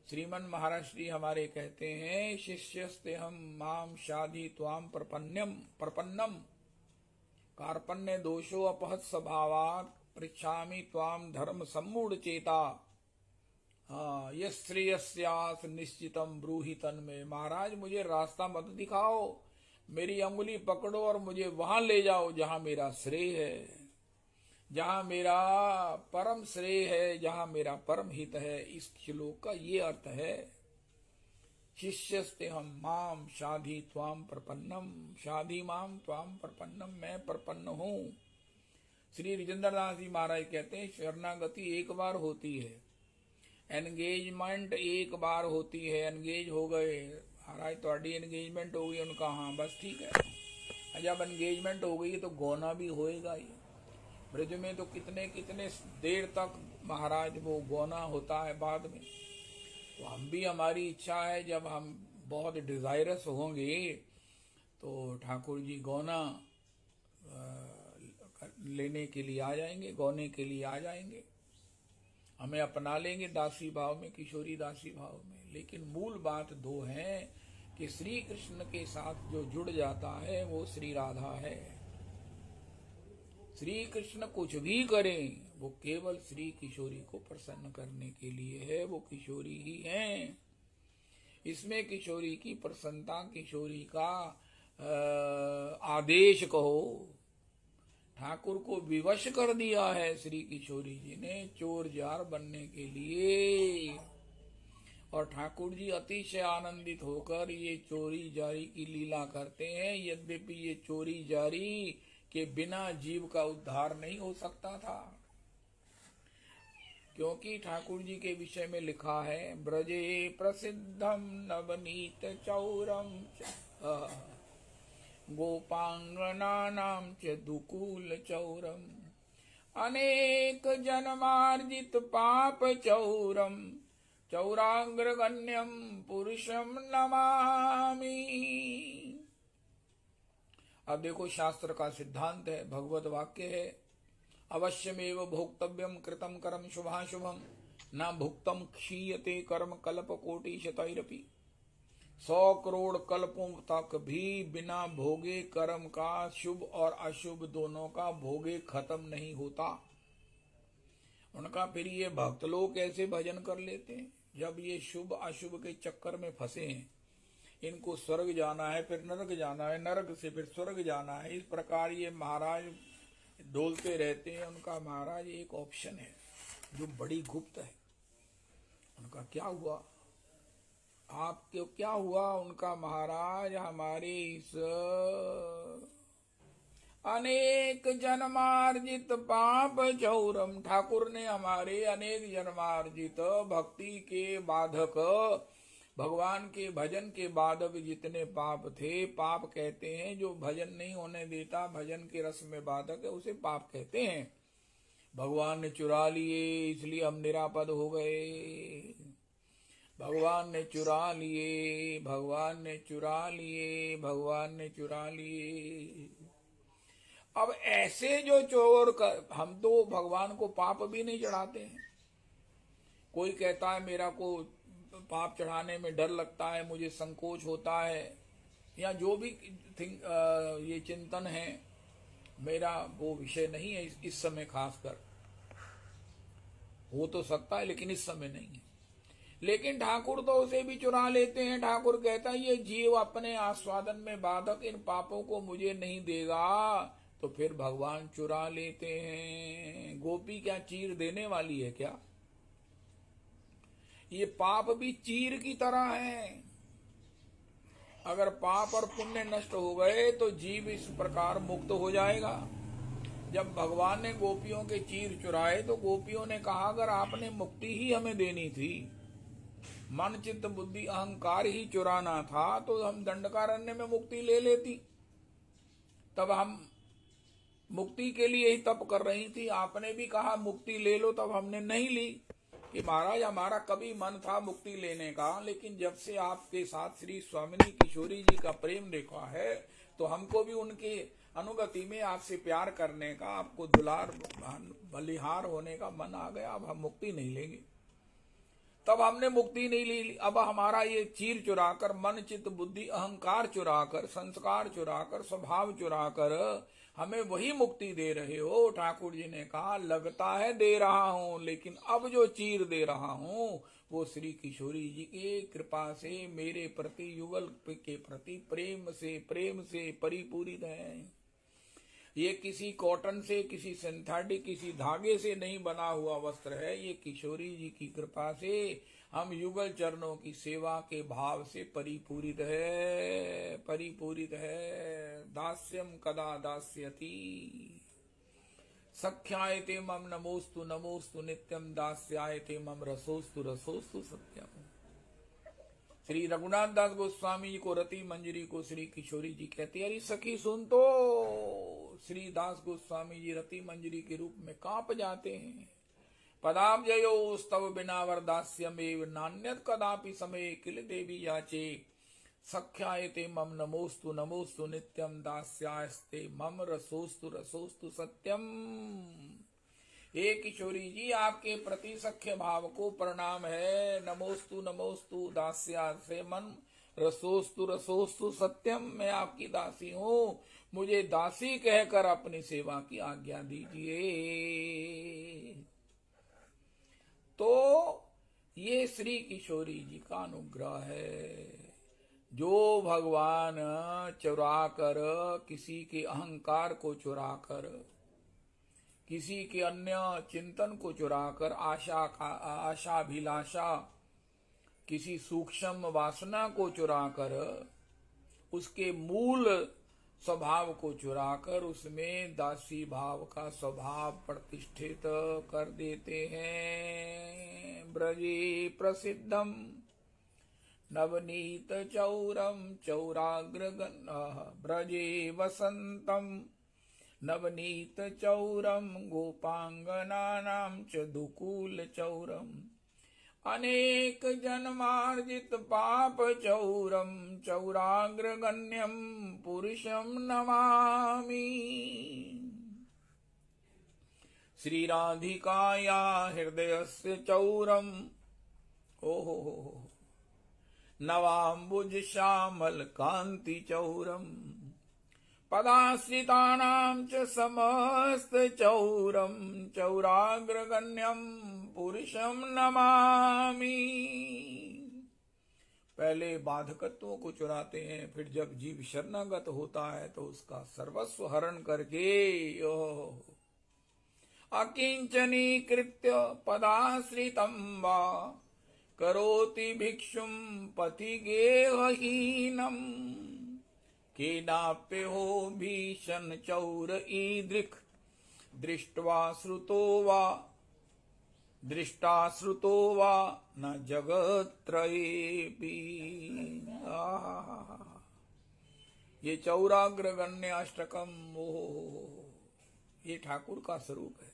श्रीमन महाराज श्री हमारे कहते हैं, शिष्यस्ते हम माम शाधि त्वाम प्रपन्नम कार्पण्य दोषो अपहत स्वभावात् पृच्छामि त्वाम धर्म सम्मूढ़ चेता यश्रेयस्यास निश्चितम ब्रूहि तन्मे। महाराज मुझे रास्ता मत दिखाओ, मेरी अंगुली पकड़ो और मुझे वहां ले जाओ जहां मेरा श्रेय है, जहां मेरा परम श्रेय है, जहां मेरा परम हित है। इस श्लोक का ये अर्थ है, शिष्यस्ते हम माम शाधि त्वाम प्रपन्नम, शाधि माम त्वाम प्रपन्नम, मैं प्रपन्न हूँ। श्री रिजेंद्रनाथ जी महाराज कहते हैं, शरणागति एक बार होती है, एंगेजमेंट एक बार होती है। एंगेज हो गए महाराज, थोड़ी एंगेजमेंट हो गई, उनका हाँ बस ठीक है। जब एंगेजमेंट हो गई तो गौना भी होएगा ही। ब्रज में तो कितने कितने देर तक महाराज वो गौना होता है बाद में। तो हम भी, हमारी इच्छा है जब हम बहुत डिजायरस होंगे तो ठाकुर जी गौना लेने के लिए आ जाएंगे, गौने के लिए आ जाएंगे, हमें अपना लेंगे दासी भाव में, किशोरी दासी भाव में। लेकिन मूल बात दो है कि श्री कृष्ण के साथ जो जुड़ जाता है वो श्री राधा है। श्री कृष्ण कुछ भी करें वो केवल श्री किशोरी को प्रसन्न करने के लिए है, वो किशोरी ही हैं। इसमें किशोरी की प्रसन्नता, किशोरी का आदेश कहो, ठाकुर को विवश कर दिया है श्री किशोरी जी ने चोर जार बनने के लिए। और ठाकुर जी अतिशय आनंदित होकर ये चोरी जारी की लीला करते हैं। यद्यपि ये चोरी जारी के बिना जीव का उद्धार नहीं हो सकता था, क्योंकि ठाकुर जी के विषय में लिखा है, ब्रजे प्रसिद्धम नवनीत चौरम गोपांगनानाम च दुकूल चौरम अनेक जन्मार्जित पाप चौरम चौराग्रगण्यम पुरुषम नमामि। अब देखो, शास्त्र का सिद्धांत है, भगवत वाक्य है, अवश्यमेव भोक्तव्यम कृतम कर्म शुभाशुभम न भुक्तम क्षीयते कर्म कल्प कोटि शतैरपि। 100 करोड़ कल्पों तक भी बिना भोगे कर्म का शुभ और अशुभ दोनों का भोगे खत्म नहीं होता। उनका फिर ये भक्त लोग कैसे भजन कर लेते हैं जब ये शुभ अशुभ के चक्कर में फंसे हैं। इनको स्वर्ग जाना है, फिर नरक जाना है, नरक से फिर स्वर्ग जाना है, इस प्रकार ये महाराज डोलते रहते हैं। उनका महाराज एक ऑप्शन है जो बड़ी गुप्त है। उनका क्या हुआ, आपको क्या हुआ? उनका महाराज हमारे इस अनेक जन्मार्जित पाप चौरम, ठाकुर ने हमारे अनेक जन्मार्जित भक्ति के बाधक, भगवान के भजन के बाधक जितने पाप थे, पाप कहते हैं जो भजन नहीं होने देता, भजन के रस में बाधक है उसे पाप कहते हैं। भगवान ने चुरा लिए इसलिए हम निरापद हो गए। भगवान ने चुरा लिए, भगवान ने चुरा लिए, भगवान ने चुरा लिए। अब ऐसे जो चोर कर, हम तो भगवान को पाप भी नहीं चढ़ाते हैं। कोई कहता है मेरा को पाप चढ़ाने में डर लगता है, मुझे संकोच होता है, या जो भी ये चिंतन है, मेरा वो विषय नहीं है इस समय। खासकर हो तो सकता है लेकिन इस समय नहीं है। लेकिन ठाकुर तो उसे भी चुरा लेते हैं। ठाकुर कहता है ये जीव अपने आस्वादन में बाधक इन पापों को मुझे नहीं देगा, तो फिर भगवान चुरा लेते हैं। गोपी क्या चीर देने वाली है क्या? ये पाप भी चीर की तरह है। अगर पाप और पुण्य नष्ट हो गए तो जीव इस प्रकार मुक्त हो जाएगा। जब भगवान ने गोपियों के चीर चुराए तो गोपियों ने कहा अगर आपने मुक्ति ही हमें देनी थी, मन चित्त बुद्धि अहंकार ही चुराना था, तो हम दंडकारण्य में मुक्ति ले लेती। तब हम मुक्ति के लिए ही तप कर रही थी। आपने भी कहा मुक्ति ले लो, तब हमने नहीं ली कि महाराज हमारा कभी मन था मुक्ति लेने का, लेकिन जब से आपके साथ श्री स्वामिनी किशोरी जी का प्रेम देखा है तो हमको भी उनके अनुगति में आपसे प्यार करने का, आपको दुलार बलिहार होने का मन आ गया। अब हम मुक्ति नहीं लेंगे। तब हमने मुक्ति नहीं ली। अब हमारा ये चीर चुराकर, मन चित्त बुद्धि अहंकार चुराकर, संस्कार चुराकर, स्वभाव चुराकर हमें वही मुक्ति दे रहे हो। ठाकुर जी ने कहा लगता है दे रहा हूं, लेकिन अब जो चीर दे रहा हूं वो श्री किशोरी जी की कृपा से मेरे प्रति, युगल के प्रति प्रेम से परिपूरित है। ये किसी कॉटन से, किसी सिंथेटिक, किसी धागे से नहीं बना हुआ वस्त्र है। ये किशोरी जी की कृपा से हम युगल चरणों की सेवा के भाव से परिपूरित है, परिपूरित है। दास्यम कदा दास्यति सख्यायते मम नमोस्तु नमोस्तु नित्यम दास्यायते मम रसोस्तु रसोस्तु सत्यम। श्री रघुनाथ दास गोस्वामी जी को रति मंजरी को श्री किशोरी जी कहते हैं अरे सखी सुन तो। श्री दास गोस्वामी जी रति मंजरी के रूप में कांप जाते हैं। पदाब्जयो स्तव बिना वरदास्यमेव नान्यत कदापि समय किल देवी याचे सख्यायते मम नमोस्तु नमोस्तु नित्यम दास्यास्ते मम रसोस्तु रसोस्तु सत्यम। हे किशोरी जी आपके प्रति सख्य भाव को प्रणाम है। नमोस्तु नमोस्तु दास्या से मन रसोस्तु रसोस्तु सत्यम। मैं आपकी दासी हूँ, मुझे दासी कहकर अपनी सेवा की आज्ञा दीजिए। तो ये श्री किशोरी जी का अनुग्रह है। जो भगवान चुराकर, किसी के अहंकार को चुराकर, किसी के अन्य चिंतन को चुराकर, आशाभिलाषा, किसी सूक्ष्म वासना को चुराकर, उसके मूल स्वभाव को चुराकर उसमें दासी भाव का स्वभाव प्रतिष्ठित कर देते हैं। ब्रजे प्रसिद्धम नवनीत चौरम चौराग्रगन ब्रजे वसंतम नवनीत चौरम गोपांगनानां च दुकूल चौरम अनेक जन्मार्जित पाप चौरम चौराग्रगण्यम पुरुषम नमामि। श्री राधिकाया हृदयस्य चौरम ओहो नवाम्बुज श्यामल कांति चौरम पदाश्रितानां च समस्त चौरम चौराग्रगण्यम पुरुषम नमामि। पहले बाधकत्वों को चुराते हैं, फिर जब जीव शरणागत होता है तो उसका सर्वस्व हरण करके अकिंचनी कृत्य पदाश्रितं वा करोति भिक्षुम पति गेहहीनम केनाप्यो भीषण चौर ईदृक् दृष्टा श्रुतो वा न जगत्त्रयेऽपि। ये चौराग्र गण्य अष्टकम, ये ठाकुर का स्वरूप है,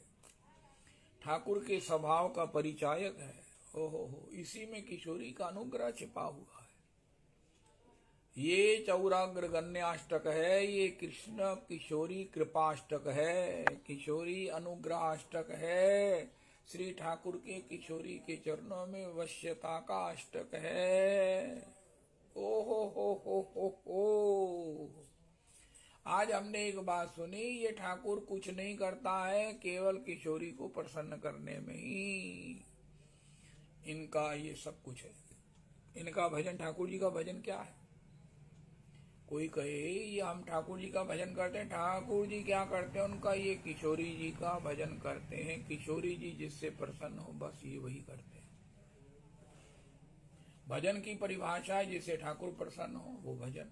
ठाकुर के स्वभाव का परिचायक है। ओहो, इसी में किशोरी का अनुग्रह छिपा हुआ है। ये चौराग्र गण्याष्टक है, ये कृष्ण किशोरी कृपाष्टक है, किशोरी अनुग्रहाष्टक है, श्री ठाकुर के किशोरी के चरणों में वश्यता का अष्टक है। ओहो हो। आज हमने एक बात सुनी, ये ठाकुर कुछ नहीं करता है, केवल किशोरी को प्रसन्न करने में ही इनका ये सब कुछ है। इनका भजन, ठाकुर जी का भजन क्या है? कोई कहे ये हम ठाकुर जी का भजन करते हैं, ठाकुर जी क्या करते हैं? उनका ये किशोरी जी का भजन करते हैं। किशोरी जी जिससे प्रसन्न हो, बस ये वही करते हैं। भजन की परिभाषा है जिससे ठाकुर प्रसन्न हो वो भजन।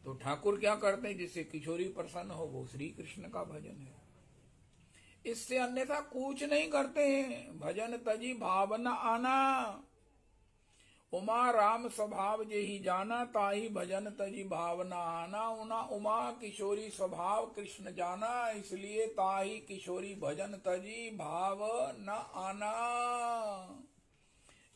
तो ठाकुर क्या करते हैं? जिससे किशोरी प्रसन्न हो वो श्री कृष्ण का भजन है। इससे अन्यथा कुछ नहीं करते हैं। भजन तजी भावना आना, उमा राम स्वभाव जेहि जाना, ताहि भजन तजी भावना आना। उमा किशोरी स्वभाव कृष्ण जाना, इसलिए ताहि किशोरी भजन तजी भाव न आना।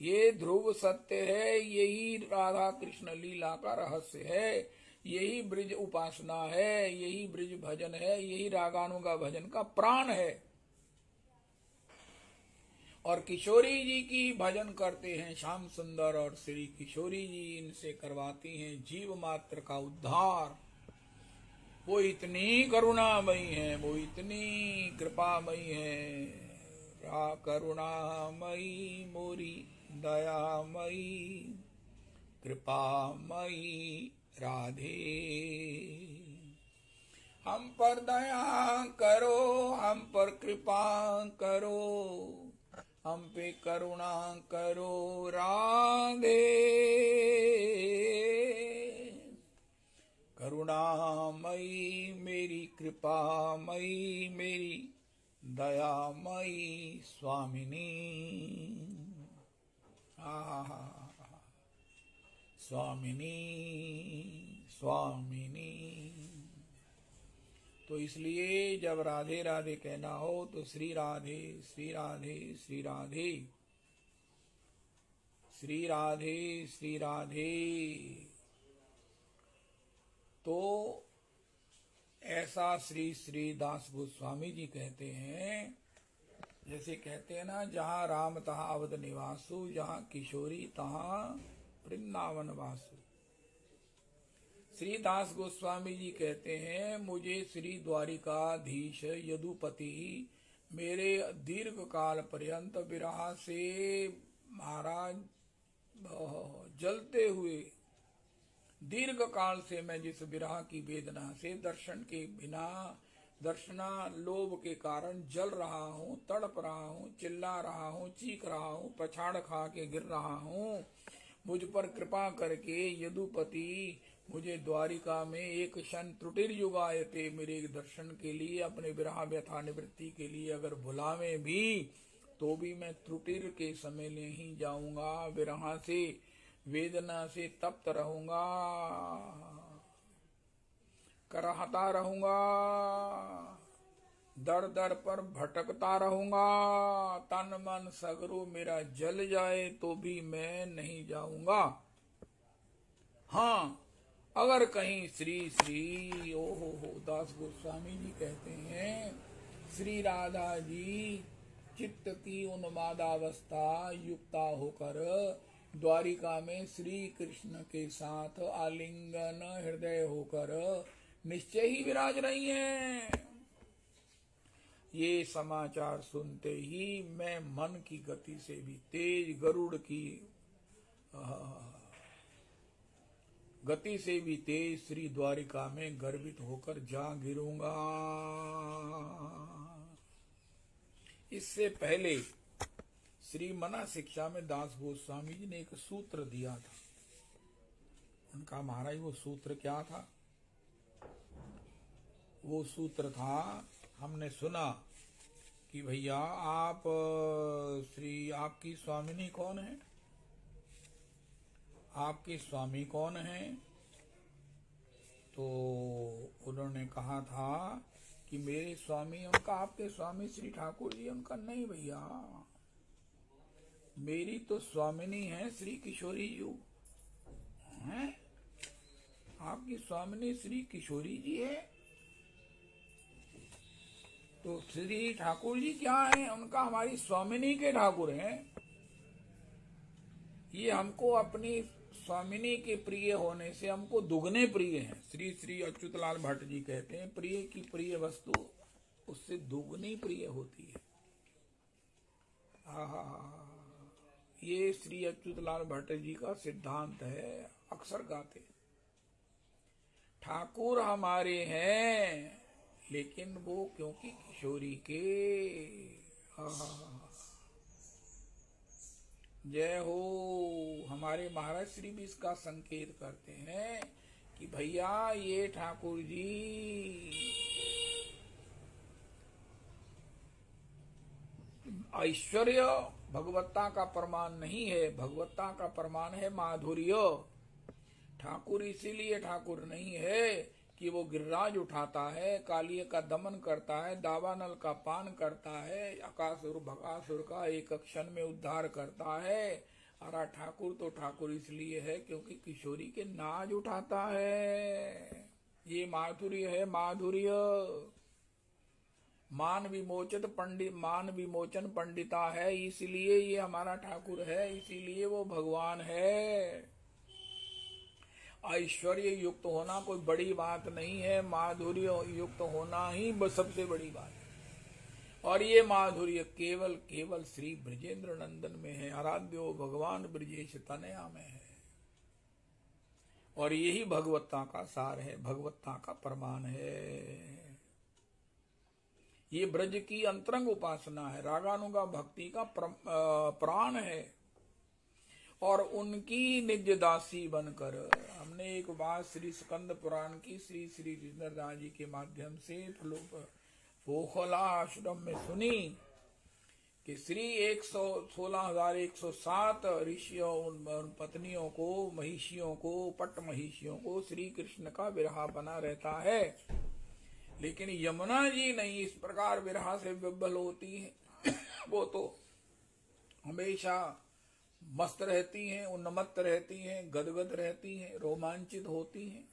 ये ध्रुव सत्य है, यही राधा कृष्ण लीला का रहस्य है, यही ब्रिज उपासना है, यही ब्रिज भजन है, यही रागानुगा भजन का प्राण है। और किशोरी जी की भजन करते हैं श्याम सुंदर, और श्री किशोरी जी इनसे करवाती हैं जीव मात्र का उद्धार। वो इतनी करुणामयी है, वो इतनी कृपामयी है। करुणामयी मोरी दयामयी कृपामयी राधे, हम पर दया करो, हम पर कृपा करो, हम पे करुणा करो राधे। करुणामयी मेरी, कृपामयी मेरी, दयामयी स्वामिनी। स्वामिनी स्वामिनी। तो इसलिए जब राधे राधे कहना हो तो श्री राधे श्री राधे श्री राधे श्री राधे श्री राधे। तो ऐसा श्री श्री दास गोस्वामी जी कहते हैं, जैसे कहते हैं ना, जहाँ राम तहाँ अवध निवासु, जहाँ किशोरी तहाँ वृंदावन वासु। श्री दास गोस्वामी जी कहते हैं, मुझे श्री द्वारिकाधीश यदुपति मेरे दीर्घ काल पर्यंत विरह से महाराज जलते हुए, दीर्घ काल से मैं जिस विरह की वेदना से दर्शन के बिना, दर्शना लोभ के कारण जल रहा हूँ, तड़प रहा हूँ, चिल्ला रहा हूँ, चीख रहा हूँ, पछाड़ खा के गिर रहा हूँ, मुझ पर कृपा करके यदुपति मुझे द्वारिका में एक क्षण त्रुटिर्युगायते, मेरे दर्शन के लिए, अपने विरह व्यथा निवृत्ति के लिए अगर बुलावे भी तो भी मैं त्रुटिर के समय नहीं जाऊंगा, विरह से वेदना से तप्त रहूंगा, करहता रहूंगा, दर दर पर भटकता रहूंगा, तन मन सगरो मेरा जल जाए तो भी मैं नहीं जाऊंगा। हाँ, अगर कहीं श्री श्री ओहो दास गोस्वामी जी कहते हैं, श्री राधा जी चित्त की उन्मादावस्था युक्ता होकर द्वारिका में श्री कृष्ण के साथ आलिंगन हृदय होकर निश्चय ही विराज रही हैं। ये समाचार सुनते ही मैं मन की गति से भी तेज गरुड़ की गति से भी तेज श्री द्वारिका में गर्वित होकर जा गिरूंगा। इससे पहले श्री मना शिक्षा में दास गोस्वामी जी ने एक सूत्र दिया था। उनका महाराज वो सूत्र क्या था? वो सूत्र था, हमने सुना कि भैया आप आपकी स्वामिनी कौन है? आपके स्वामी कौन है? तो उन्होंने कहा था कि मेरे स्वामी, उनका आपके स्वामी श्री ठाकुर जी? उनका नहीं भैया, मेरी तो स्वामिनी है श्री किशोरी जी हैं। आपकी स्वामिनी श्री किशोरी जी है? तो श्री ठाकुर जी क्या है? उनका हमारी स्वामिनी के ठाकुर हैं। ये हमको अपनी स्वामिनी के प्रिय होने से हमको दुगने प्रिय हैं। श्री श्री अच्युतलाल भट्ट जी कहते हैं, प्रिय की प्रिय वस्तु उससे दुगनी प्रिय होती है। ये श्री अच्युतलाल भट्ट जी का सिद्धांत है, अक्सर गाते। ठाकुर हमारे हैं, लेकिन वो क्योंकि किशोरी के। जय हो। हमारे महाराज श्री भी इसका संकेत करते हैं कि भैया ये ठाकुर जी ऐश्वर्य भगवत्ता का प्रमाण नहीं है, भगवत्ता का प्रमाण है माधुर्य। ठाकुर इसीलिए ठाकुर नहीं है कि वो गिरिराज उठाता है, कालिय का दमन करता है, दावानल का पान करता है, अकासुर भगासुर का एक क्षण में उद्धार करता है। अरे ठाकुर तो ठाकुर इसलिए है क्योंकि किशोरी के नाज उठाता है। ये माधुर्य है, माधुर्य। मान विमोचन पंडिता है, इसलिए ये हमारा ठाकुर है, इसीलिए वो भगवान है। ऐश्वर्य युक्त होना कोई बड़ी बात नहीं है, माधुर्य युक्त होना ही सबसे बड़ी बात है। और ये माधुर्य केवल केवल श्री ब्रजेंद्र नंदन में है। आराध्यो भगवान ब्रजेश तनया में है, और यही भगवत्ता का सार है, भगवत्ता का प्रमाण है। ये ब्रज की अंतरंग उपासना है, रागानुगा भक्ति का प्राण है। और उनकी निज दासी बनकर हमने एक बात श्री स्कंद पुराण की श्री श्री जितेंद्रदास जी के माध्यम से फोखला आश्रम में सुनी कि श्री 116,107 ऋषियों पत्नियों को, महिषियों को, पट महिषियों को श्री कृष्ण का विरह बना रहता है, लेकिन यमुना जी नहीं इस प्रकार विरह से विह्वल होती है। वो तो हमेशा मस्त रहती हैं, उन्मत्त रहती हैं, गदगद रहती हैं, रोमांचित होती हैं।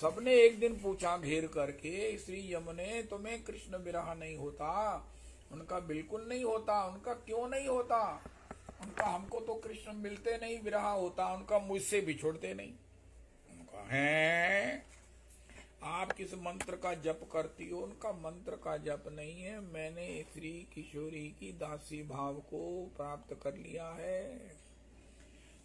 सबने एक दिन पूछा घेर करके, श्री यमुने तुम्हें कृष्ण विरह नहीं होता? उनका बिल्कुल नहीं होता। उनका क्यों नहीं होता? उनका हमको तो कृष्ण मिलते नहीं, विरह होता। उनका मुझसे बिछुड़ते नहीं। उनका है आप किस मंत्र का जप करती हो? उनका मंत्र का जप नहीं है, मैंने श्री किशोरी की दासी भाव को प्राप्त कर लिया है।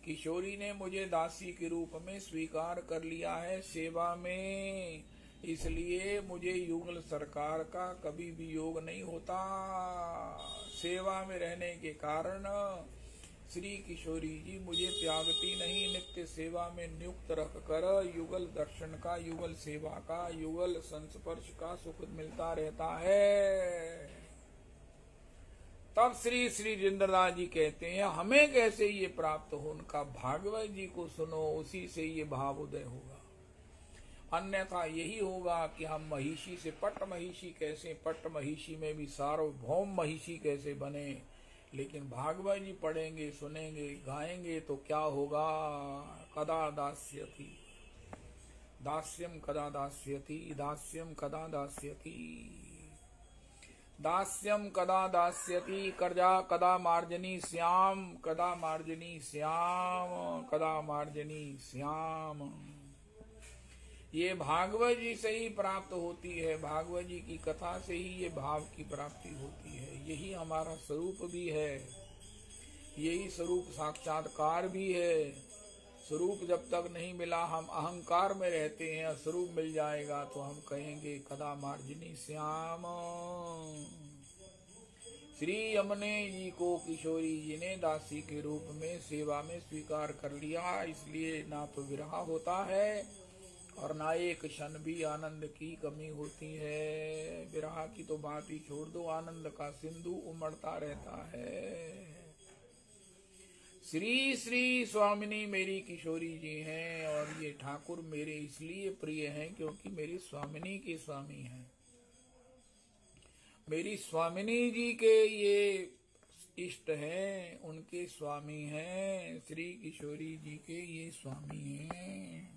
किशोरी ने मुझे दासी के रूप में स्वीकार कर लिया है सेवा में, इसलिए मुझे युगल सरकार का कभी भी योग नहीं होता। सेवा में रहने के कारण श्री किशोरी जी मुझे त्यागती नहीं, नित्य सेवा में नियुक्त रख कर युगल दर्शन का, युगल सेवा का, युगल संस्पर्श का सुख मिलता रहता है। तब श्री श्री जितेंद्रदास जी कहते हैं हमें कैसे ये प्राप्त हो? उनका भागवत जी को सुनो, उसी से ये भाव उदय होगा। अन्यथा यही होगा कि हम महिषी से पट महिषी कैसे, पट महिषी में भी सार्वभौम महिषी कैसे बने। लेकिन भागवत जी पढ़ेंगे, सुनेंगे, गाएंगे तो क्या होगा? कदा दास्यति, दास्यम कदा दास्यति, दास्यम कदा दास्यति, दास्यम कदा दास्यति, कर्जा कदा मार्जनी श्याम, कदा मार्जनी श्याम, कदा मार्जनी श्याम। ये भागवत जी से ही प्राप्त होती है, भागवत जी की कथा से ही ये भाव की प्राप्ति होती है। यही हमारा स्वरूप भी है, यही स्वरूप साक्षात्कार भी है। स्वरूप जब तक नहीं मिला हम अहंकार में रहते हैं, स्वरूप मिल जाएगा तो हम कहेंगे कदा मार्जनी श्याम। श्री यमुने जी को किशोरी जी ने दासी के रूप में सेवा में स्वीकार कर लिया, इसलिए ना तो विरह होता है और ना एक क्षण भी आनंद की कमी होती है। विरह की तो बात ही छोड़ दो, आनंद का सिंधु उमड़ता रहता है। श्री श्री स्वामिनी मेरी किशोरी जी हैं और ये ठाकुर मेरे इसलिए प्रिय हैं क्योंकि मेरी स्वामिनी के स्वामी हैं। मेरी स्वामिनी जी के ये इष्ट हैं, उनके स्वामी हैं, श्री किशोरी जी के ये स्वामी हैं,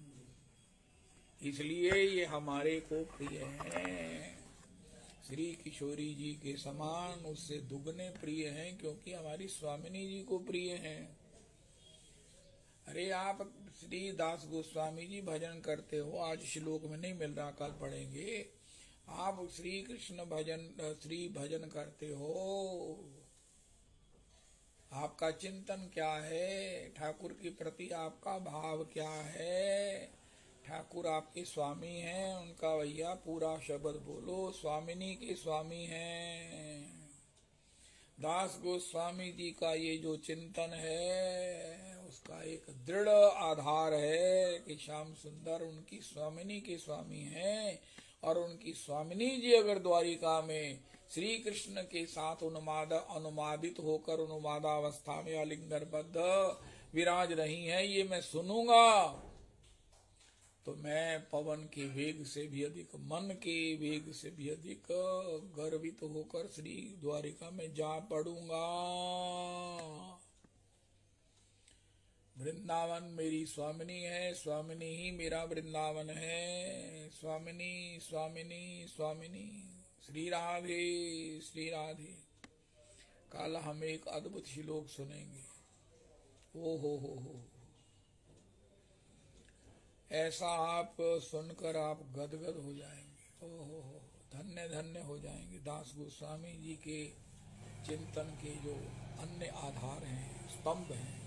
इसलिए ये हमारे को प्रिय हैं। श्री किशोरी जी के समान उससे दुगने प्रिय हैं क्योंकि हमारी स्वामिनी जी को प्रिय हैं। अरे आप श्री दास गोस्वामी जी भजन करते हो, आज श्लोक में नहीं मिल रहा, कल पढ़ेंगे। आप श्री कृष्ण भजन श्री भजन करते हो, आपका चिंतन क्या है, ठाकुर के प्रति आपका भाव क्या है। ठाकुर आपके स्वामी हैं, उनका भैया पूरा शब्द बोलो, स्वामिनी के स्वामी हैं। दास गोस्वामी जी का ये जो चिंतन है उसका एक दृढ़ आधार है कि श्याम सुंदर उनकी स्वामिनी के स्वामी हैं और उनकी स्वामिनी जी अगर द्वारिका में श्री कृष्ण के साथ अनुमादित होकर उन्मादावस्था में आलिंगनबद्ध विराज रही हैं, ये मैं सुनूंगा तो मैं पवन के वेग से भी अधिक, मन के वेग से भी अधिक गर्वित होकर श्री द्वारिका में जा पड़ूंगा। वृंदावन मेरी स्वामिनी है, स्वामिनी ही मेरा वृंदावन है। स्वामिनी स्वामिनी स्वामिनी श्री राधे श्री राधे। कल हम एक अद्भुत श्लोक सुनेंगे। ओ हो, ऐसा आप सुनकर आप गदगद हो जाएंगे। ओ हो, धन्य धन्य हो जाएंगे। दास गोस्वामी जी के चिंतन के जो अन्य आधार हैं, स्तंभ हैं,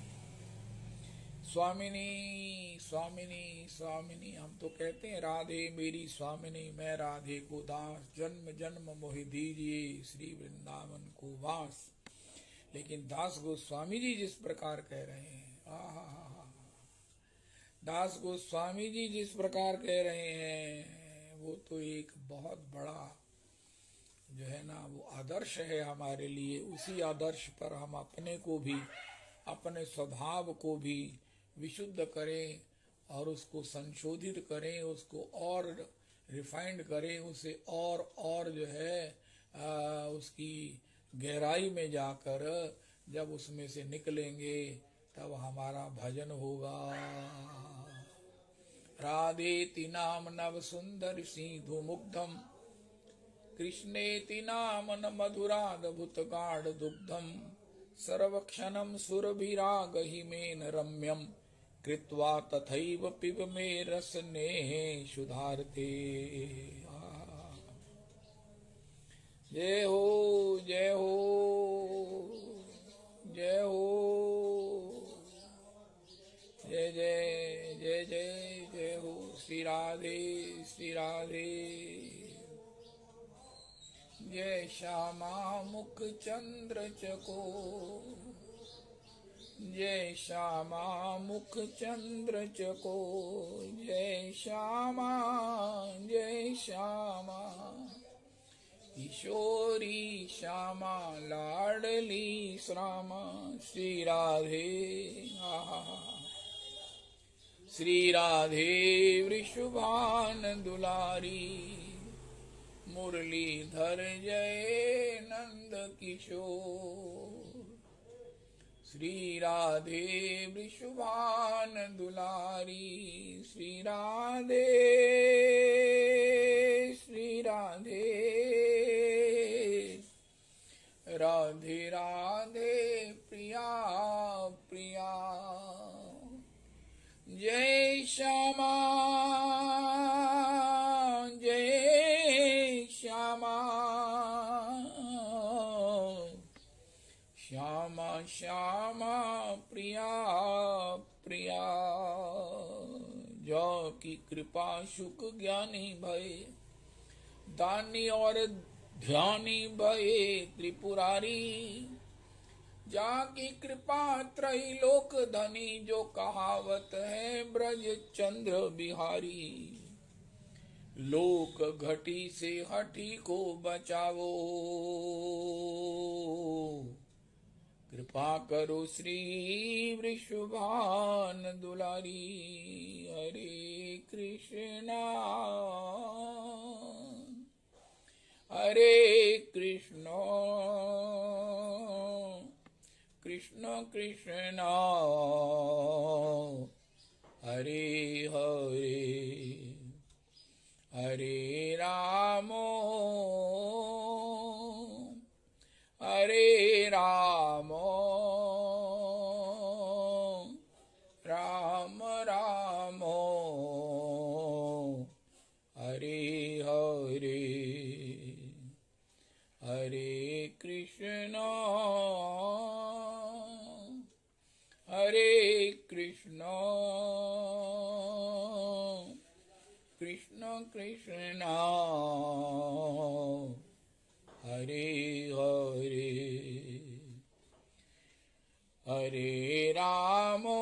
स्वामिनी स्वामिनी स्वामिनी। हम तो कहते हैं राधे मेरी स्वामिनी, मैं राधे को दास, जन्म जन्म मोहि दीजिए श्री वृंदावन को वास। लेकिन दास गोस्वामी जी जिस प्रकार कह रहे हैं, दास गोस्वामी जी जिस प्रकार कह रहे हैं वो तो एक बहुत बड़ा जो है ना वो आदर्श है हमारे लिए। उसी आदर्श पर हम अपने को भी, अपने स्वभाव को भी विशुद्ध करें और उसको संशोधित करें, उसको और रिफाइंड करें, उसे और जो है उसकी गहराई में जाकर जब उसमें से निकलेंगे तब हमारा भजन होगा। राधेति नाम नव सुंदर सिंधु मुग्धम, कृष्णेति नाम न मधुराद्भुत गाढ़ दुग्धम, सर्वक्षणम सुरभिराग हिमेन रम्यम, कृत्वा तथैव पिब मे रसने सुधारते। जय हो जय हो जय हो, जय जय जय जय जय हो। श्री राधे श्री राधे। जय श्यामा मुख चंद्र चको, जय श्यामा मुख चंद्र चको, जय श्यामा जय श्यामा, किशोरी श्यामा लाडली श्यामा। श्री राधे श्री राधे वृषभान दुलारी, मुरलीधर जय नंद किशोर। श्री राधे वृषभान दुलारी, श्री राधे श्री राधे राधे राधे प्रिया प्रिया। जय श्यामा जय श्यामा, श्यामा श्यामा प्रिया प्रिया। जो की कृपा सुख ज्ञानी भय, दानी और ध्यानी भये त्रिपुरारी, जाकी कृपा त्रैलोक धनी, जो कहावत है ब्रज चंद्र बिहारी। लोक घटी से हठी को बचावो, कृपा करो श्री वृषभान दुलारी। हरे कृष्णा हरे कृष्णा कृष्ण कृष्णा हरे हरे, हरे रामो हरे रामो राम रामो हरे हरे, हरे कृष्णा हरे कृष्णा कृष्ण कृष्णा हरे हरे, हरे रामो